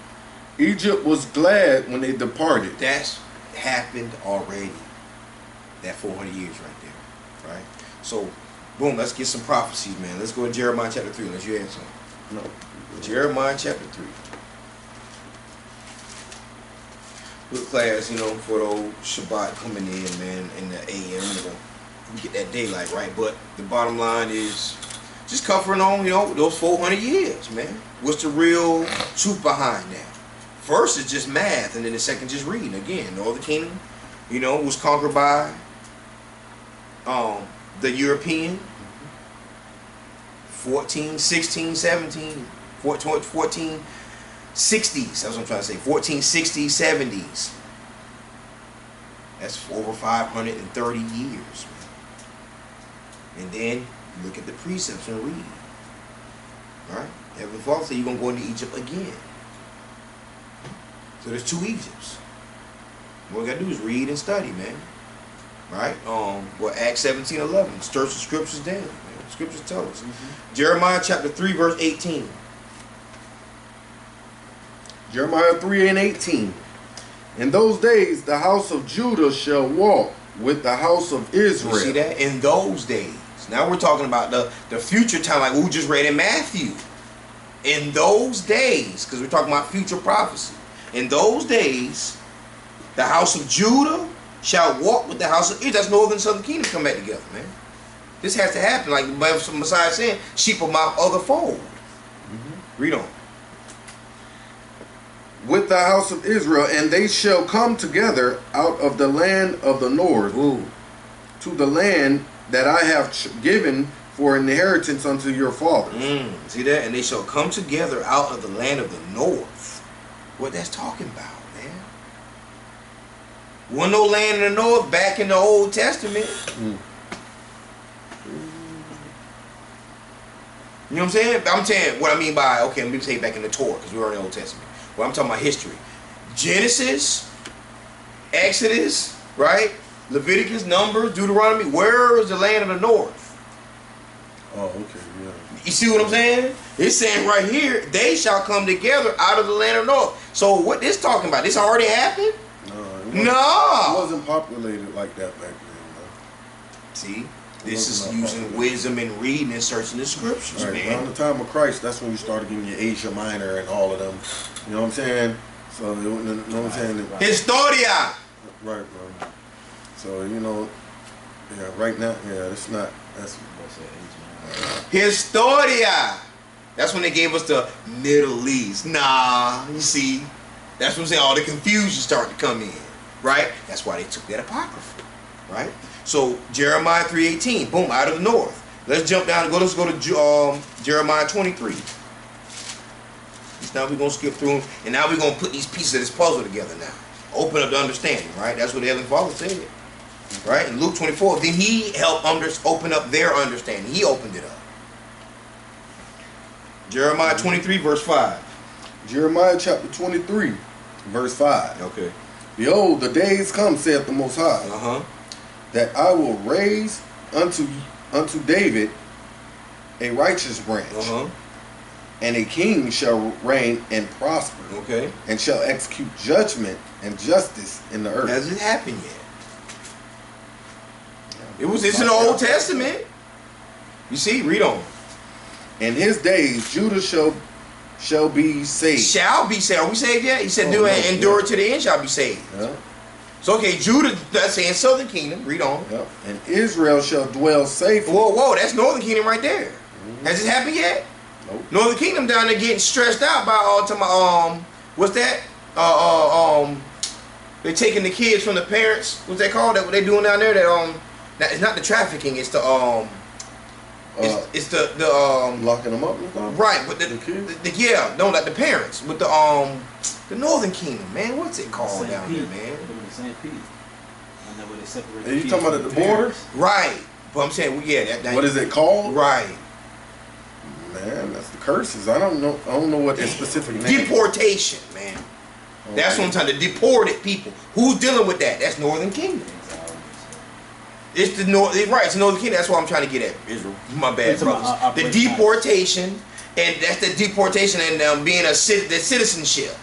Egypt was glad when they departed. That's happened already. That 400 years right there. Right? So, boom, let's get some prophecies, man. Let's go to Jeremiah chapter 3. Unless you had something. No. Jeremiah chapter 3. Good class, you know, for the old Shabbat coming in, man, in the AM, you know, we get that daylight, right? But the bottom line is just covering on, you know, those 400 years, man. What's the real truth behind that? First is just math, and then the second just reading. Again, Northern Kingdom, you know, was conquered by the European, 14, 16, 17, 14, 60s, that's what I'm trying to say. 1460s, 70s. That's over 530 years, man. And then you look at the precepts and read. Right? Heavenly Father said you're going to go into Egypt again. So there's 2 Egypts. What we got to do is read and study, man. Right? Acts 17:11. Search the scriptures down, man. The scriptures tell us. Jeremiah chapter 3, verse 18. Jeremiah 3:18. In those days the house of Judah shall walk with the house of Israel. You see that? In those days. Now we're talking about the future time, like we just read in Matthew. In those days, because we're talking about future prophecy. In those days, the house of Judah shall walk with the house of Israel. That's northern and southern kingdom come back together, man. This has to happen. Like the Messiah saying, sheep of my other fold. Read on. With the house of Israel, and they shall come together out of the land of the north to the land that I have given for inheritance unto your fathers. See that? And they shall come together out of the land of the north. What that's talking about, man. Wasn't no land in the north back in the Old Testament. You know what I'm saying? I'm saying what I mean by, okay, let me say back in the Torah, because we were in the Old Testament. Well, I'm talking about history. Genesis, Exodus, right? Leviticus, Numbers, Deuteronomy. Where is the land of the north? Oh, okay, yeah. You see what I'm saying? It's saying right here, they shall come together out of the land of the north. So what this talking about? This already happened? No. It wasn't populated like that back then, though. See? This is using wisdom and reading and searching the scriptures, right, man. around the time of Christ, that's when you started getting your Asia Minor and all of them. You know what I'm saying? So, you know what I'm saying? Historia! Right, bro. So, you know, yeah, right now, yeah, it's not, that's Historia! That's when they gave us the Middle East. Nah, you see? That's what I'm saying. All the confusion started to come in, right? That's why they took that apocrypha, right? So Jeremiah 3:18, boom, out of the north. Let's jump down and go. Let's go to Jeremiah 23. Now we're gonna skip through them, and now we're gonna put these pieces of this puzzle together. Now, open up the understanding, right? That's what the Heavenly Father said, right? In Luke 24, then He helped open up their understanding. He opened it up. Jeremiah 23, verse 5. Jeremiah chapter 23, verse 5. Okay. Behold, the days come, saith the Most High, that I will raise unto David a righteous branch, and a king shall reign and prosper, and shall execute judgment and justice in the earth. Hasn't happened yet. It's in the Old Testament. You see, read on. In his days, Judah shall be saved. Shall be saved. Are we saved yet? He said, endure to the end, shall be saved. Yeah. So, okay, Judah, that's saying Southern Kingdom. Read on. Yep. And Israel shall dwell safely. Whoa, that's Northern Kingdom right there. Has it happened yet? Nope. Northern Kingdom down there getting stressed out by what's that? They're taking the kids from the parents. What's that called? That what they doing down there? That it's not the trafficking. It's the it's the locking them up and stuff? right, but the kids? yeah, no, like the parents with the Northern Kingdom, man. What's it called down there, man? The same piece. I know where they separate. Are you talking about at the border? Right, but I'm saying, well, yeah, that What is it called? right. Man, that's the curses. I don't know what the specific name. Deportation, man. That's what I'm talking. The deported people. Who's dealing with that? That's Northern Kingdom. It's the North. Right, it's the Northern Kingdom. That's what I'm trying to get at, Israel. My bad, brothers. The deportation, and that's the deportation and being the citizenship.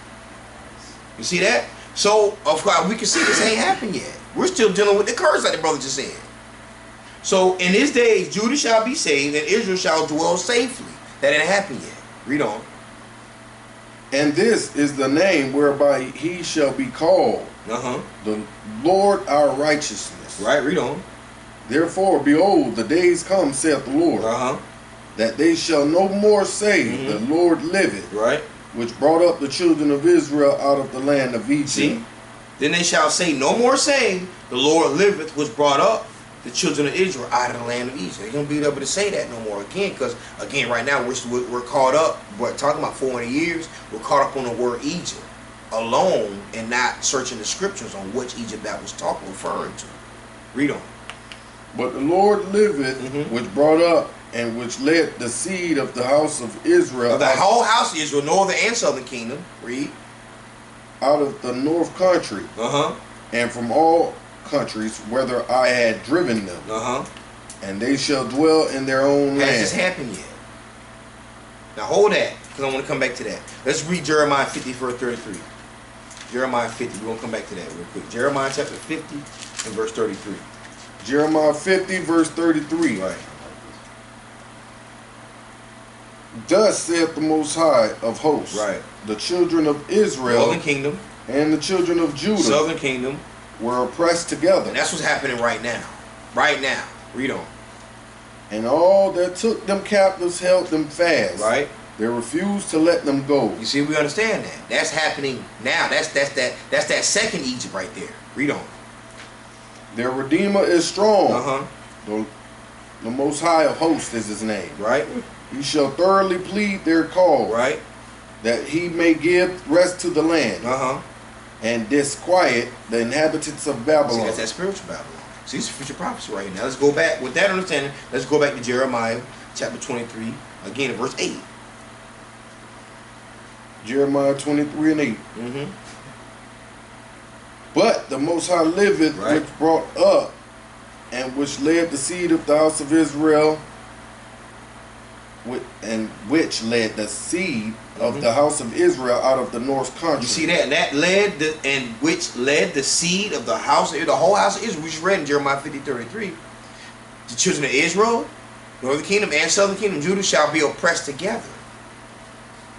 You see that? So, of course, we can see this ain't happened yet. We're still dealing with the curse, like the brother just said. So, in his days, Judah shall be saved, and Israel shall dwell safely. That ain't happened yet. Read on. And this is the name whereby he shall be called, the Lord our righteousness. Right, read on. Therefore, behold, the days come, saith the Lord, that they shall no more say, the Lord liveth, right, which brought up the children of Israel out of the land of Egypt. See? Then they shall say no more saying, the Lord liveth, which brought up the children of Israel out of the land of Egypt. They're going to be able to say that no more again, because, again, right now, we're caught up, but talking about 400 years, we're caught up on the word Egypt alone and not searching the scriptures on which Egypt that was referring to. Read on. But the Lord liveth, which brought up and which led the seed of the house of Israel. Of the whole house of Israel, northern and southern kingdom. Read. Out of the north country. And from all countries, whether I had driven them. And they shall dwell in their own land. Has this happened yet? Now hold that, because I want to come back to that. Let's read Jeremiah 50, verse 33. Jeremiah 50, we're going to come back to that real quick. Jeremiah chapter 50 and verse 33. Jeremiah 50, verse 33. Right. Thus saith the Most High of hosts, right, the children of Israel, Northern Kingdom, and the children of Judah, Southern Kingdom, were oppressed together. And that's what's happening right now. Right now. Read on. And all that took them captives held them fast. Right. They refused to let them go. You see, we understand that. That's happening now. That's that second Egypt right there. Read on. Their Redeemer is strong. The Most High of hosts is his name. Right. He shall thoroughly plead their cause. Right. That he may give rest to the land. And disquiet the inhabitants of Babylon. See, that's that spiritual Babylon. See, it's future prophecy right here. Now let's go back. With that understanding, let's go back to Jeremiah chapter 23, again in verse 8. Jeremiah 23 and 8. But the Most High liveth, which brought up and which led the seed of the house of Israel, and which led the seed of the house of Israel out of the north country. You see that? And that led which led the seed of the house of the whole house of Israel, which is read in Jeremiah 50:33. The children of Israel, northern kingdom and southern kingdom, Judah shall be oppressed together.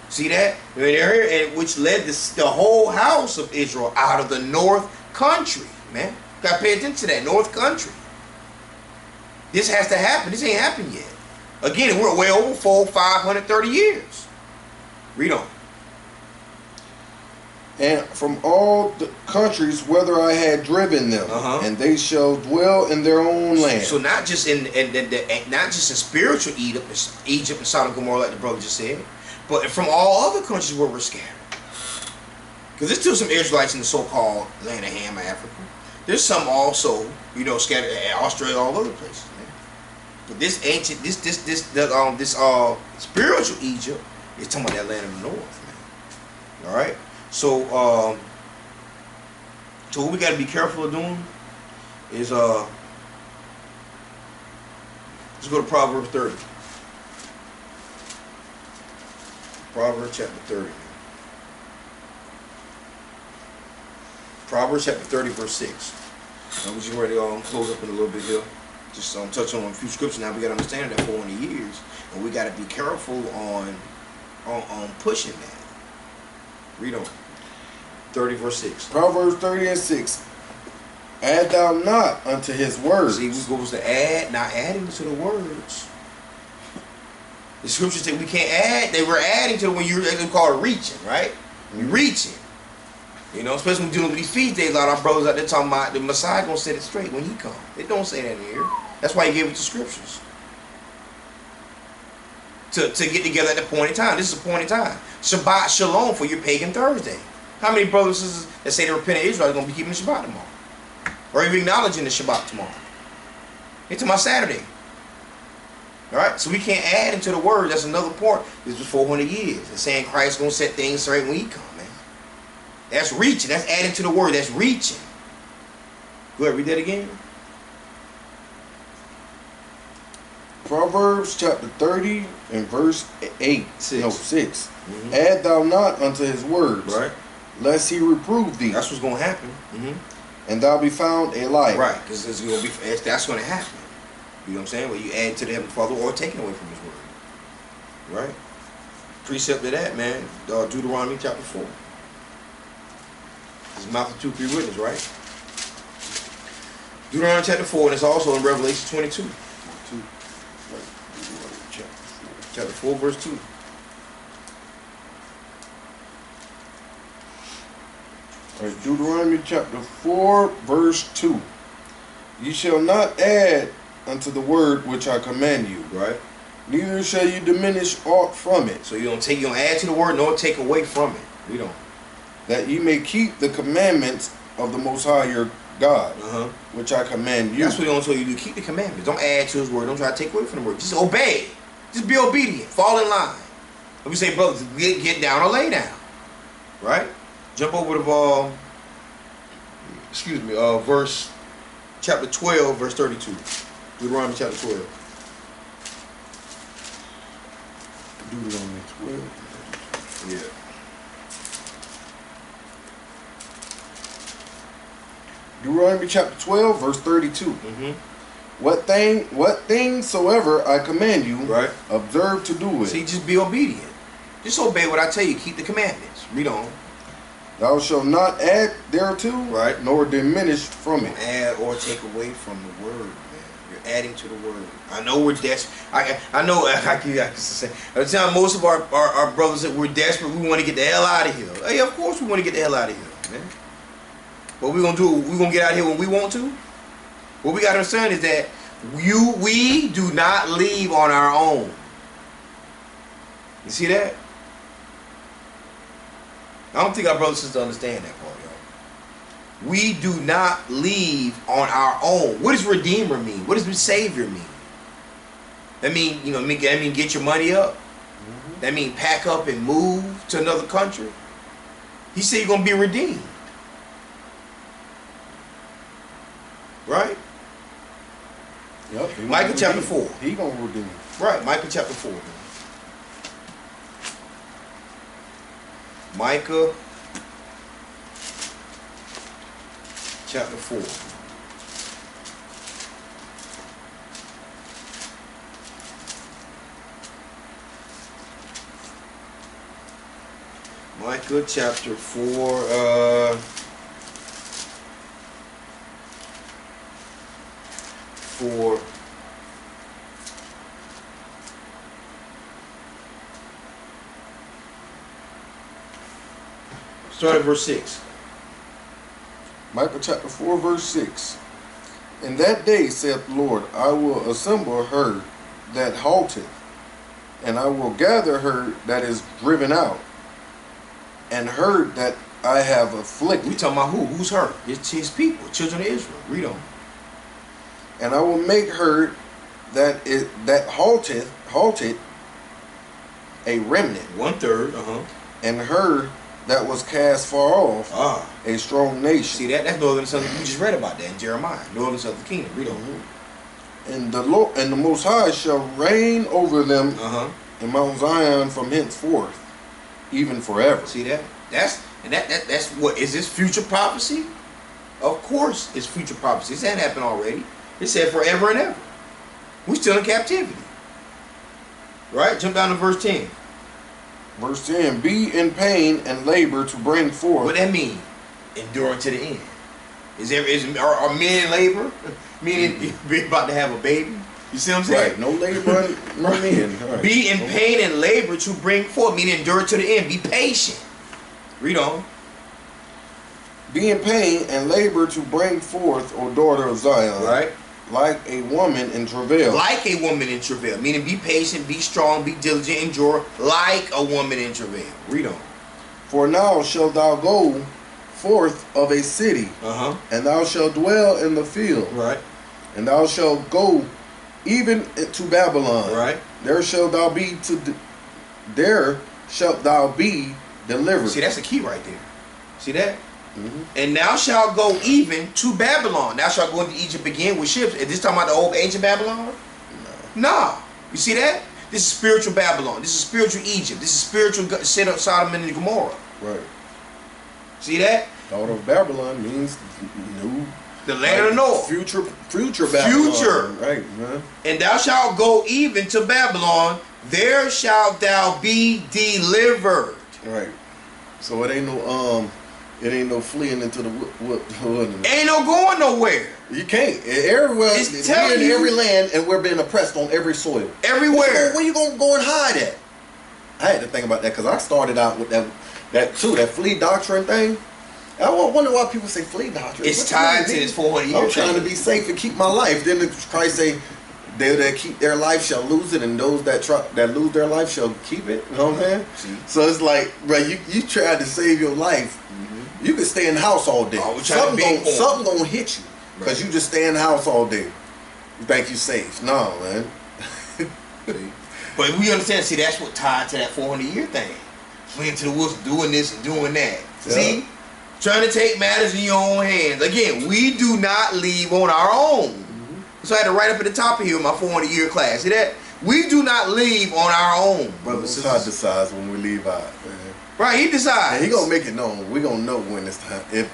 See that? And which led the whole house of Israel out of the north country. Man, gotta pay attention to that north country. This has to happen. This ain't happened yet. Again, we're way over 530 years. Read on. And from all the countries whether I had driven them, and they shall dwell in their own land. So not just in not just in spiritual Egypt and Sodom and Gomorrah, like the brother just said, but from all other countries where we're scattered. Because there's still some Israelites in the so-called land of Ham, Africa. There's some also, scattered in Australia, all over the places. Man. But this ancient, this spiritual Egypt is talking about that land of the north, man. All right. So, so what we got to be careful of doing is let's go to Proverbs 30. Proverbs chapter 30. Proverbs chapter 30, verse 6. I'm just ready to close up in a little bit here. Just touch on a few scriptures. Now we got to understand that 400 years, and we got to be careful on pushing that. Read on. 30, verse 6. Proverbs 30 and 6. Add thou not unto his words. See, we goes to add, not adding to the words. The scriptures say we can't add. They were adding to when they call it reaching, right? You're reaching. You know, especially when dealing with these feast days, a lot of our brothers out there talking about the Messiah gonna set it straight when he come. They don't say that in here. That's why he gave it the scriptures. To get together at the point in time. This is a point in time. Shabbat Shalom for your pagan Thursday. How many brothers and sisters that say they repent of Israel are going to be keeping the Shabbat tomorrow? Or even acknowledging the Shabbat tomorrow? It's my Saturday. Alright? So we can't add into the word. That's another part. This was 400 years. It's saying Christ's going to set things straight when he come, man. That's reaching. That's adding to the word. That's reaching. Go ahead, read that again. Proverbs chapter 30 and verse 8. 6. No, 6. Mm-hmm. Add thou not unto his words, right, lest he reprove thee. That's what's going to happen. Mm-hmm. And thou be found a liar. Right, because that's going to happen. You know what I'm saying? Well, you add to the Heavenly Father or taking away from his word. Right? Precept of that, man, Deuteronomy chapter 4. It's mouth of 2, 3 witnesses, right? Deuteronomy chapter 4, and it's also in Revelation 22. Chapter 4, verse 2. All right, Deuteronomy chapter 4, verse 2. Ye shall not add unto the word which I command you. Right. Neither shall you diminish aught from it. So you don't add to the word, nor take away from it. We don't. That ye may keep the commandments of the Most High your God, which I command you. That's what he don't tell you to do. Keep the commandments. Don't add to his word. Don't try to take away from the word. Just obey. Just be obedient. Fall in line. When we say, brothers, get down or lay down. Right? Jump over to verse chapter 12, verse 32. Deuteronomy chapter 12. Deuteronomy 12. Yeah. Deuteronomy chapter 12, verse 32. Mm-hmm. What thing soever I command you, right, observe to do it. See, just be obedient. Just obey what I tell you. Keep the commandments. Read on. Thou shalt not add thereto, right, nor diminish from it. Add or take away from the word, man. You're adding to the word. I know we're desperate. I know. I can say. Every time most of our brothers that we're desperate, we want to get the hell out of here. Hey, of course we want to get the hell out of here, man. What we gonna do? We gonna get out of here when we want to? What we gotta understand is that we do not leave on our own. You see that? I don't think our brothers and sisters understand that part, y'all. We do not leave on our own. What does Redeemer mean? What does Savior mean? That mean, that mean get your money up. Mm-hmm. That mean pack up and move to another country. He said you're gonna be redeemed. Right? Yep. Micah chapter 4. He gonna redeem. Right, Micah chapter 4. Micah chapter 4. Micah chapter 4. 4. Start at verse 6. Micah chapter 4, verse 6. In that day, saith the Lord, I will assemble her that halteth, and I will gather her that is driven out, and her that I have afflicted. We talking about who? Who's her? It's his people, children of Israel. Read on. And I will make her that halted a remnant. 1/3. And her that was cast far off, a strong nation. See that? That's northern and southern. We just read about that in Jeremiah. Northern and southern kingdom. Read on. And the Lord and the Most High shall reign over them in Mount Zion from henceforth, even forever. See that? That's what is this future prophecy? Of course, it's future prophecy. This hadn't happened already. It said forever and ever. We're still in captivity. Right? Jump down to verse 10. Verse 10, be in pain and labor to bring forth. What that mean? Enduring to the end. Are men in labor? Meaning we're about to have a baby? You see what I'm saying? Right, no labor, no men. Right. Be in pain and labor to bring forth, meaning endure to the end. Be patient. Read on. Be in pain and labor to bring forth, O daughter of Zion. Right. Like a woman in travail. Like a woman in travail. Meaning be patient, be strong, be diligent, endure like a woman in travail. Read on. For now shalt thou go forth of a city, and thou shalt dwell in the field. Right. And thou shalt go even to Babylon. Right. There shalt thou be delivered. See, that's the key right there. See that? And thou shalt go even to Babylon. Thou shalt go into Egypt again with ships. Is this talking about the old ancient Babylon? No. You see that? This is spiritual Babylon. This is spiritual Egypt. This is spiritual set up Sodom and Gomorrah. Right. See that? Daughter of Babylon means new. The land of the north. Future Babylon. Future. Right, man. And thou shalt go even to Babylon. There shalt thou be delivered. Right. So it ain't no fleeing into the wilderness. Ain't no going nowhere. You can't. Everywhere, It's we're telling in you- every land, and we're being oppressed on every soil. Everywhere. Where you gonna go and hide at? I had to think about that because I started out with that flea doctrine thing. I wonder why people say flea doctrine. It's What you tied to mean? this 400 years. I'm trying to be safe and keep my life. Then Christ say, "They that keep their life shall lose it, and those that lose their life shall keep it." You know what I'm saying? So it's like, bro, you tried to save your life. You can stay in the house all day. Oh, Something gonna hit you because you just stay in the house all day. You think you safe? No, man. But we understand, see, that's what tied to that 400-year thing. Fleeing to the woods, doing this and doing that. Yeah. See? Trying to take matters in your own hands. Again, we do not leave on our own. So I had to write up at the top of here in my 400-year class. See that? We do not leave on our own, brothers and God sisters. decides when we leave out, man. Right, he decides. And he gonna make it known. We gonna know when it's time. If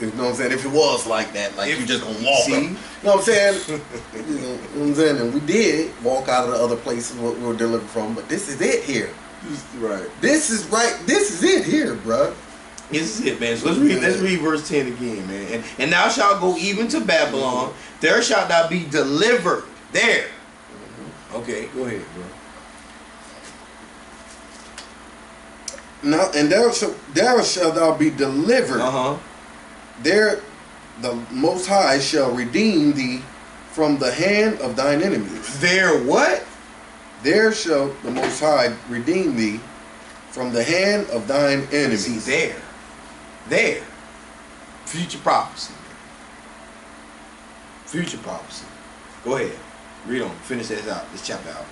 you know what I'm saying? If it was like that, like you just gonna walk see? up. You know what I'm saying? You know what I'm saying? And we did walk out of the other places what we were delivered from, but this is it here. Right. This is right. This is it here, bro. This is it, man. So let's read verse 10 again, man. And thou shalt go even to Babylon. There shalt thou be delivered. There. Okay, go ahead, bro. Now, and there shall thou be delivered. There the Most High shall redeem thee from the hand of thine enemies. There what? There shall the Most High redeem thee from the hand of thine enemies. See, there. Future prophecy. Future prophecy. Go ahead. Read on. Finish this out. This chapter out.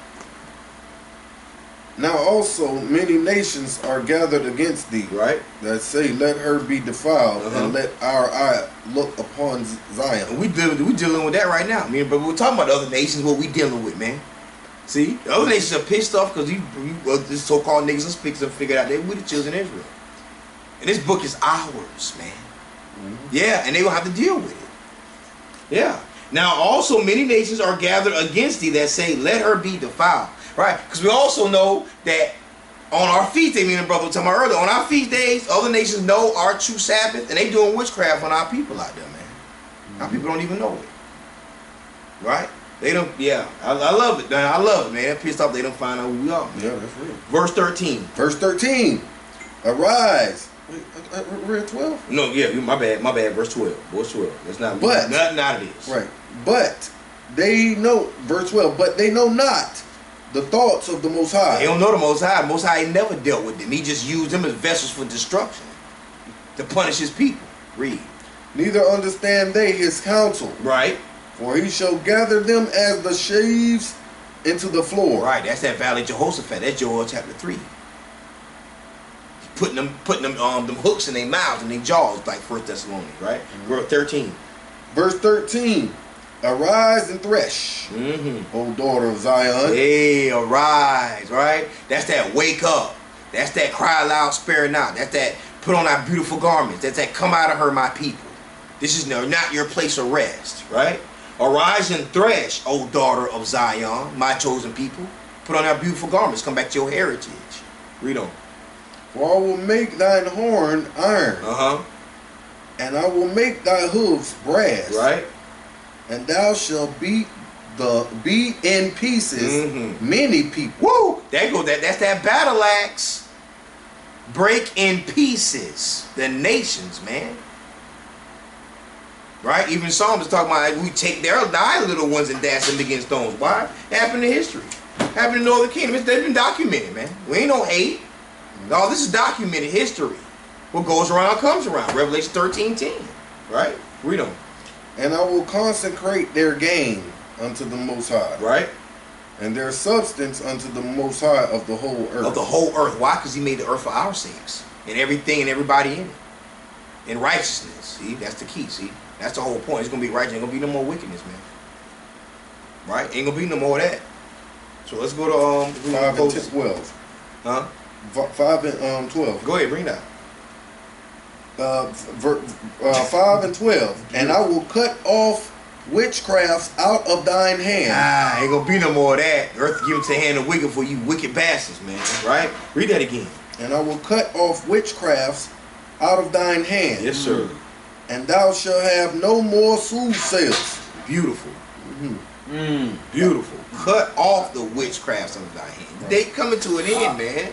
Now also many nations are gathered against thee, Right? that say, let her be defiled, and let our eye look upon Zion. And we dealing with that right now. I mean, but we're talking about the other nations, what we dealing with, man. See? The other nations are pissed off because this so-called niggas and spics have figured out they we the children of Israel. And this book is ours, man. Yeah, and they will have to deal with it. Yeah. Now also many nations are gathered against thee that say, let her be defiled. Right? Because we also know that on our feast day, me and brother were talking about earlier, on our feast days, other nations know our true Sabbath, and they doing witchcraft on our people out there, man. Our people don't even know it. Right? They don't, yeah. I love it, man. I love it, man. They're pissed off they don't find out who we are, man. Yeah, that's real. Verse 13. Verse 13. Arise. Wait, we're at 12? No, yeah, my bad. Verse 12. Verse 12. That's not But, nothing out of this. Right. But they know, verse 12, but they know not the thoughts of the Most High. They don't know the Most High. The Most High never dealt with them. He just used them as vessels for destruction to punish his people. Read. Neither understand they his counsel. Right. For he shall gather them as the sheaves into the floor. Right. That's that Valley of Jehoshaphat. That's Joel chapter 3. Putting them hooks in their mouths and their jaws like 1 Thessalonians. Right. Verse 13. Verse 13. Arise and thresh, O daughter of Zion. Hey, arise, right? That's that wake up. That's that cry loud, spare not. That's that put on our beautiful garments. That's that come out of her, my people. This is not your place of rest, right? Arise and thresh, O daughter of Zion, my chosen people. Put on our beautiful garments. Come back to your heritage. Read on. For I will make thine horn iron, and I will make thy hooves brass. Right? And thou shalt beat in pieces many people. Woo! There go that's that battle axe. Break in pieces the nations, man. Right? Even Psalms is talking about we take thy little ones and dash them against stones. Why? It happened in history. Happened in the Northern Kingdom. They've been documented, man. We ain't no hate. No, this is documented history. What goes around comes around. Revelation 13:10. Right? Read them. And I will consecrate their gain unto the Most High. Right? And their substance unto the Most High of the whole earth. Of the whole earth. Why? Because he made the earth for our sakes. And everything and everybody in it. In righteousness. See? That's the key. See? That's the whole point. It's going to be righteous. Ain't going to be no more wickedness, man. Right? Ain't going to be no more of that. So let's go to 5 and 12. Huh? 5 and 12. Go ahead. Bring that. 5 and 12. And I will cut off witchcrafts out of thine hand. Ain't gonna be no more of that. Earth give it to the hand of wicked for you wicked bastards, man. Right? Read that again. And I will cut off witchcrafts out of thine hand. Yes, sir. And thou shalt have no more soothsayers. Beautiful. Beautiful. Cut off the witchcrafts out of thy hand. The day coming to an end, man.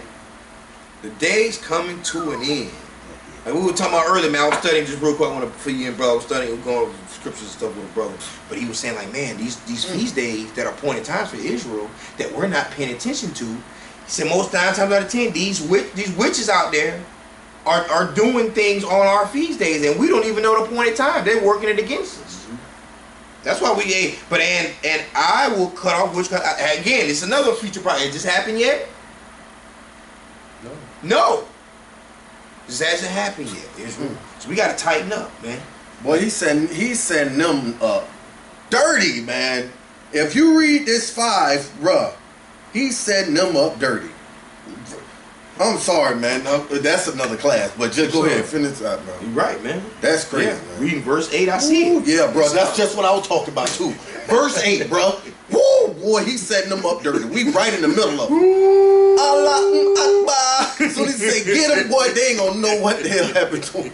The day's coming to an end. Like we were talking about earlier, man. I was studying just real quick. I want to for you and brother. I was studying, going over scriptures and stuff with a brother. But he was saying like, man, these feast days that are appointed times for Israel that we're not paying attention to. He said most times out of 10, these witches out there are doing things on our feast days, and we don't even know the appointed time. They're working it against us. That's why we. But and I will cut off witchcraft again. It's another future project. It just happened yet? No. This hasn't happened yet, Israel. So we got to tighten up, man. Boy, he's setting them up dirty, man. If you read this 5, bruh, he's setting them up dirty. I'm sorry, man. That's another class, but just go ahead and finish that, bro. You're right, man. That's crazy, Yeah. man. Reading verse 8, I see it. Yeah, bro. That's just what I was talking about, too. Verse 8, bro. Woo, boy, he's setting them up dirty. We right in the middle of it. Allah Akbar. So he say, get them, boy. They ain't gonna know what the hell happened to them.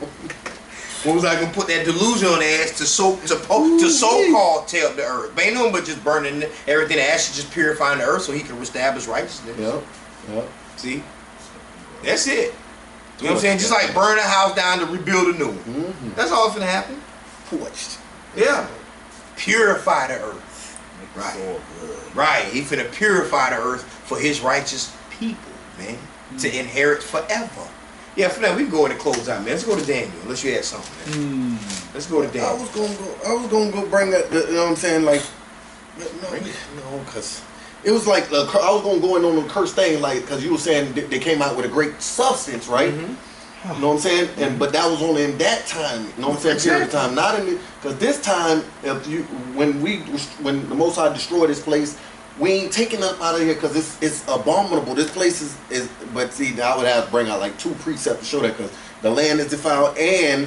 What was I gonna put that delusion on their ass to so-called tear up the earth? But ain't nothing but just burning everything. The ash is just purifying the earth so he can establish righteousness. Yep. See? That's it. You know what I'm saying? Just like burn a house down to rebuild a new one. That's all that's gonna happen. Torched. Yeah. Purify the earth. Right. Right. He finna purify the earth for his righteous people, man. To inherit forever. Yeah, for that we can go in and close out, man. Let's go to Daniel. Unless you had something, man. Let's go to Daniel. I was gonna go bring that. You know what I'm saying? Like, no, because it was like I was gonna go in on the curse thing, like, because you were saying they came out with a great substance, right? You know what I'm saying? But that was only in that time. You know what I'm saying? Period of time, not in because this time, if you when the Most High destroyed this place, we ain't taking up out of here because it's abominable. This place is. But see, I would have to bring out like 2 precepts to show that because the land is defiled and.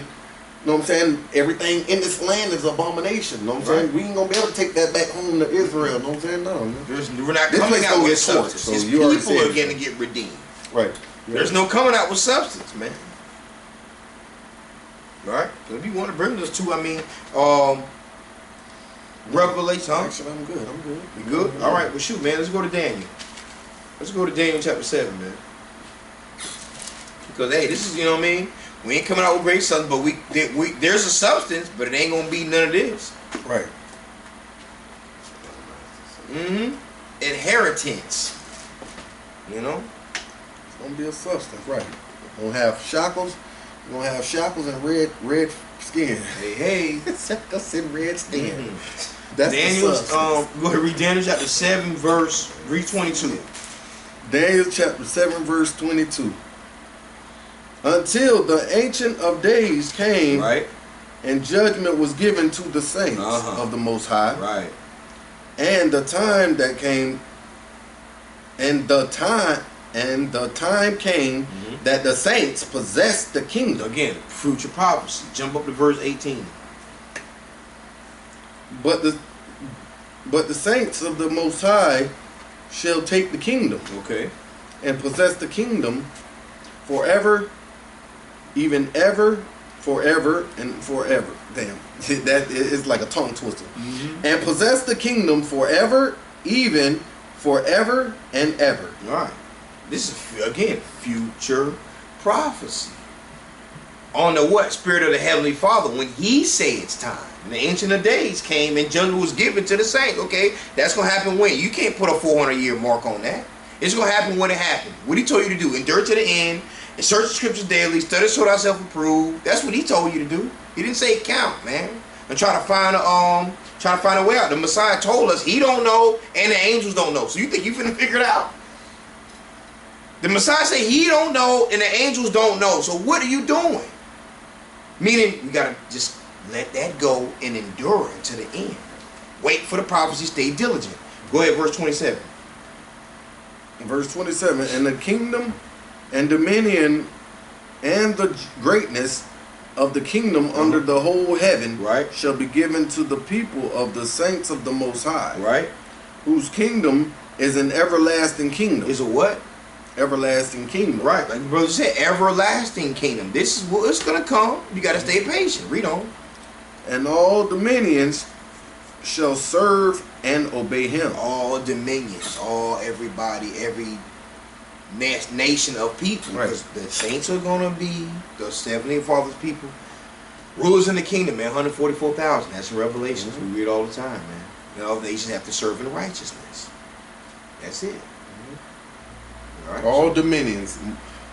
You know what I'm saying? Everything in this land is abomination. You know what I'm saying? We ain't gonna be able to take that back home to Israel. You know what I'm saying? No. We're not coming out with substance. So His you already people said are going to get redeemed. Right. There's no coming out with substance, man. Right? So if you want to bring us to, I mean, Revelation. Actually, I'm good. You good? All right. Well, shoot, man. Let's go to Daniel. Let's go to Daniel chapter 7, man. Because hey, this is, you know what I mean. We ain't coming out with great substance, but there's a substance, but it ain't gonna be none of this. Right. Inheritance. You know? It's gonna be a substance, right? We're gonna have shackles. We're gonna have shackles and red skin. Hey. Shackles and red skin. That's Daniel's. Go ahead, read Daniel chapter 7, read 22. Daniel chapter 7, verse 22. Until the Ancient of Days came, right, and judgment was given to the saints of the Most High, right, and the time that came, and the time came that the saints possessed the kingdom. Again, future prophecy. Jump up to verse 18. But the saints of the Most High shall take the kingdom, okay, and possess the kingdom forever. Even ever, forever, and forever. Damn, that is like a tongue twister. And possess the kingdom forever, even forever and ever. All right. This is again future prophecy. on the what? Spirit of the Heavenly Father when He say it's time. And the Ancient of Days came and judgment was given to the saints. Okay, that's going to happen when? You can't put a 400-year mark on that. It's going to happen when it happens. What He told you to do, endure to the end, and search the scriptures daily, study so thyself approved. That's what He told you to do. He didn't say count, man. And try to find a way out. The Messiah told us He don't know and the angels don't know. So you think you finna figure it out? The Messiah said He don't know and the angels don't know. So what are you doing? Meaning you gotta just let that go and endure it to the end. Wait for the prophecy, stay diligent. Go ahead, verse 27. Verse 27, and the kingdom and dominion and the greatness of the kingdom under the whole heaven shall be given to the people of the saints of the Most High. Right. Whose kingdom is an everlasting kingdom. Is a what? Everlasting kingdom. Right. Like the brother said, everlasting kingdom. This is what's going to come. You got to stay patient. Read on. And all dominions shall serve and obey Him. All dominions, everybody, every nation of people. Because the saints are going to be the 70 Father's people. Rulers in the kingdom, man. 144,000. That's in Revelations. We read all the time, man. And all nations have to serve in righteousness. That's it. Right. All dominions,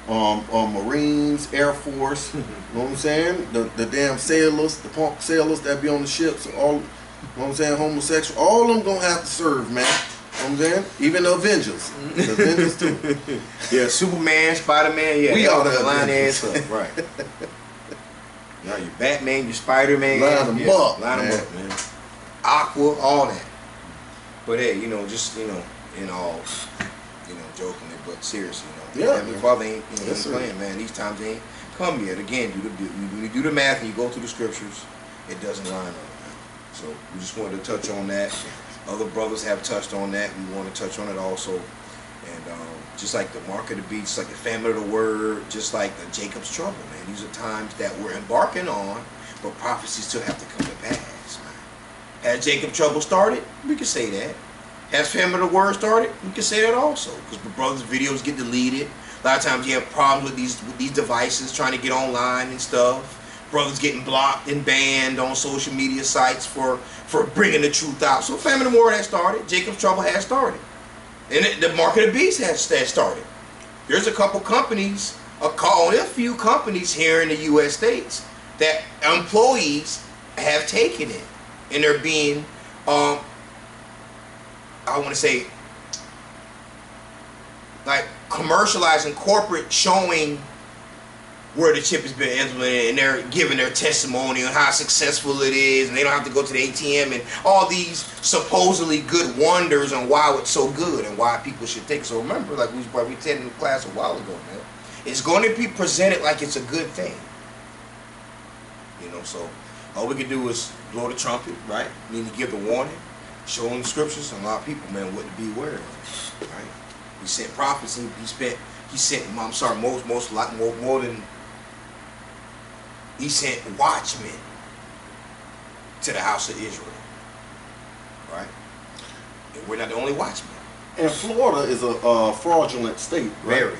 Marines, Air Force, you know what I'm saying? The damn sailors, the punk sailors that be on the ships, all, you know what I'm saying, homosexual, all of them gonna have to serve, man. You know what I'm saying? Even the Avengers. The Avengers too. Yeah, Superman, Spider-Man, yeah. We all the line ass up, right. Now your Batman, your Spider-Man. Line them up, line them up, man. Aqua, all that. But hey, just, in all, jokingly, but seriously, Heavenly Father ain't, playing, man. These times ain't come yet. Again, when you do the math and you go through the scriptures, it doesn't line up, man. So we just wanted to touch on that. Other brothers have touched on that. We want to touch on it also. And just like the mark of the beast, like the famine of the word, just like the Jacob's trouble, man. These are times that we're embarking on, but prophecies still have to come to pass, man. Has Jacob's trouble started? We can say that. Has famine of the word started? We can say that also. Because the brothers' videos get deleted. A lot of times you have problems with these devices trying to get online and stuff. Brothers getting blocked and banned on social media sites for bringing the truth out. So famine of the word has started. Jacob's trouble has started. And the mark of the beast has started. There's a couple companies, only a few companies here in the U.S. states that employees have taken it. And they're being, I want to say, like commercializing corporate, showing where the chip has been implemented, and they're giving their testimony on how successful it is, and they don't have to go to the ATM, and all these supposedly good wonders on why it's so good and why people should take it. So remember, like we said in the class a while ago, man, it's going to be presented like it's a good thing. So all we can do is blow the trumpet, right? We need to give the warning, show them the scriptures, and a lot of people, man, what to be aware of, right? He sent prophets, and he sent watchmen to the house of Israel, right? And we're not the only watchmen. And Florida is a fraudulent state, right? Very.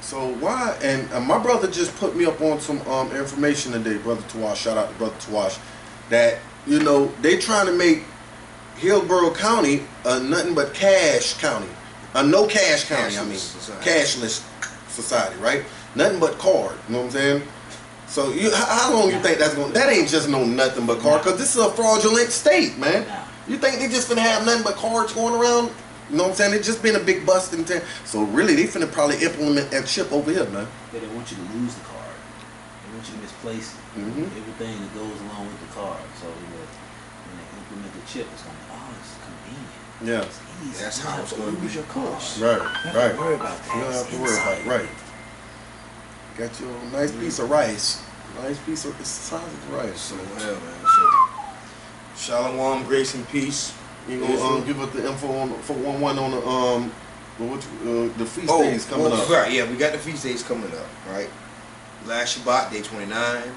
So why? And my brother just put me up on some information today, Brother Tawash. Shout out to Brother Tawash. That they trying to make Hillsborough County nothing but cash county, a no cash county. Cashless society, right? Nothing but card. You know what I'm saying? So how long you think that's going? That ain't just nothing but card, because this is a fraudulent state, man. You think they just finna have nothing but cards going around? You know what I'm saying? It's just been a big bust in town. So really, they finna probably implement that chip over here, man. They don't want you to lose the card. They want you to misplace it. Everything that goes along with the card. So when they implement the chip, it's gonna be, it's convenient. Yeah. It's easy. That's how it's gonna lose your card. Right. You don't have to worry about that. You don't have to worry about it. Right. Got your nice piece of rice. Nice piece of size of rice. So yeah, man. So shalom, grace and peace. You know, give us the info on the feast days coming up. Right, yeah, we got the feast days coming up, right? Last Shabbat, day 29.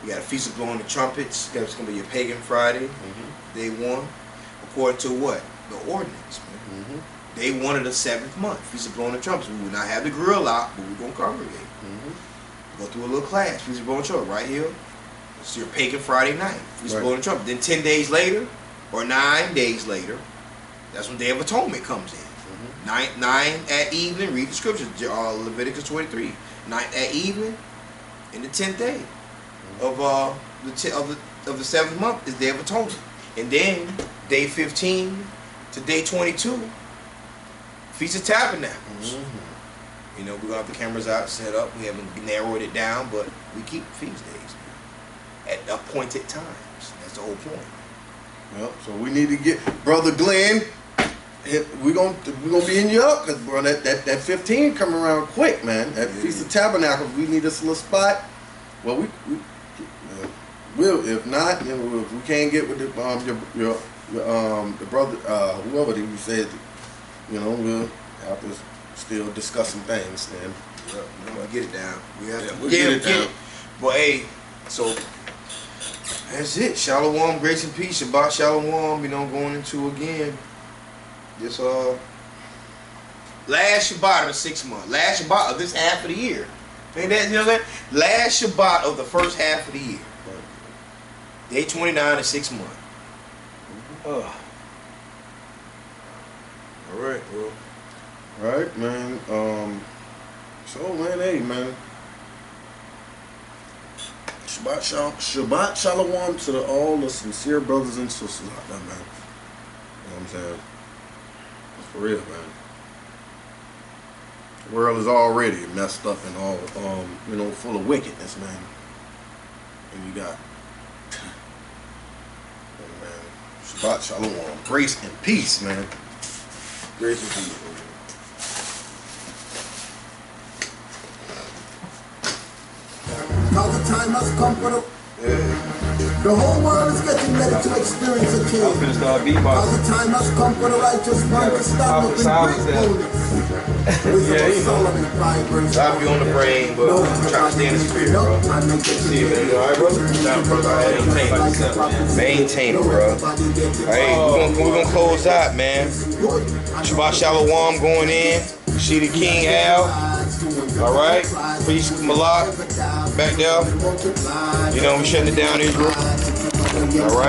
We got a feast of blowing the trumpets. That's gonna be your pagan Friday, day 1. According to what? The ordinance, man. Day 1 of the 7th month, feast of blowing the trumpets. We will not have the grill out, but we're gonna congregate. Go through a little class, Feast of Golden Trumpet, right here. It's your pagan Friday night, Feast of Golden Trumpet. Then 10 days later, or 9 days later, that's when Day of Atonement comes in. 9 at evening, read the scriptures, Leviticus 23. 9 at evening, in the 10th day of the 7th month is Day of Atonement. And then day 15 to day 22, Feast of Tabernacles. You know, we're gonna have the cameras out, set up. We haven't narrowed it down, but we keep feast days at appointed times. That's the whole point. Well, so we need to get Brother Glenn. We're gonna be hitting you up, because bro, that 15 come around quick, man. That Feast of Tabernacles, we need this little spot. Well, we'll if not, you know, if we can't get with the brother, whoever you said, you know, we'll have to still discuss some things. And we're gonna get it down. We have to get it down. But hey, so that's it. Shalom, grace and peace. Shabbat Shalom. You know, going into again this last Shabbat of the 6th month, last Shabbat of this half of the year. Ain't that, you know what I'm saying? Last Shabbat of the first half of the year. Day 29 of 6th month. All right, bro. All right, man. So, man, hey, man. Shabbat Shalom to all the sincere brothers and sisters out there, man. You know what I'm saying? That's for real, man. The world is already messed up and all, you know, full of wickedness, man. And you got, man, Shabbat Shalom, grace and peace, man. Grace and peace, man. Now the time has come for the whole world is getting ready to experience a change. Now the time has come for the righteous one to stand up in great boldness. I'll be on the brain, but I'm trying to stay in the spirit, bro. See you, man. You alright, brother? Nah, brother. Maintain it, bro. Hey, we're gonna close out, man. Shabbat Shalom going in. See the King Al. Alright? Priest Malak back there. You know, we shutting it down, Israel. Alright?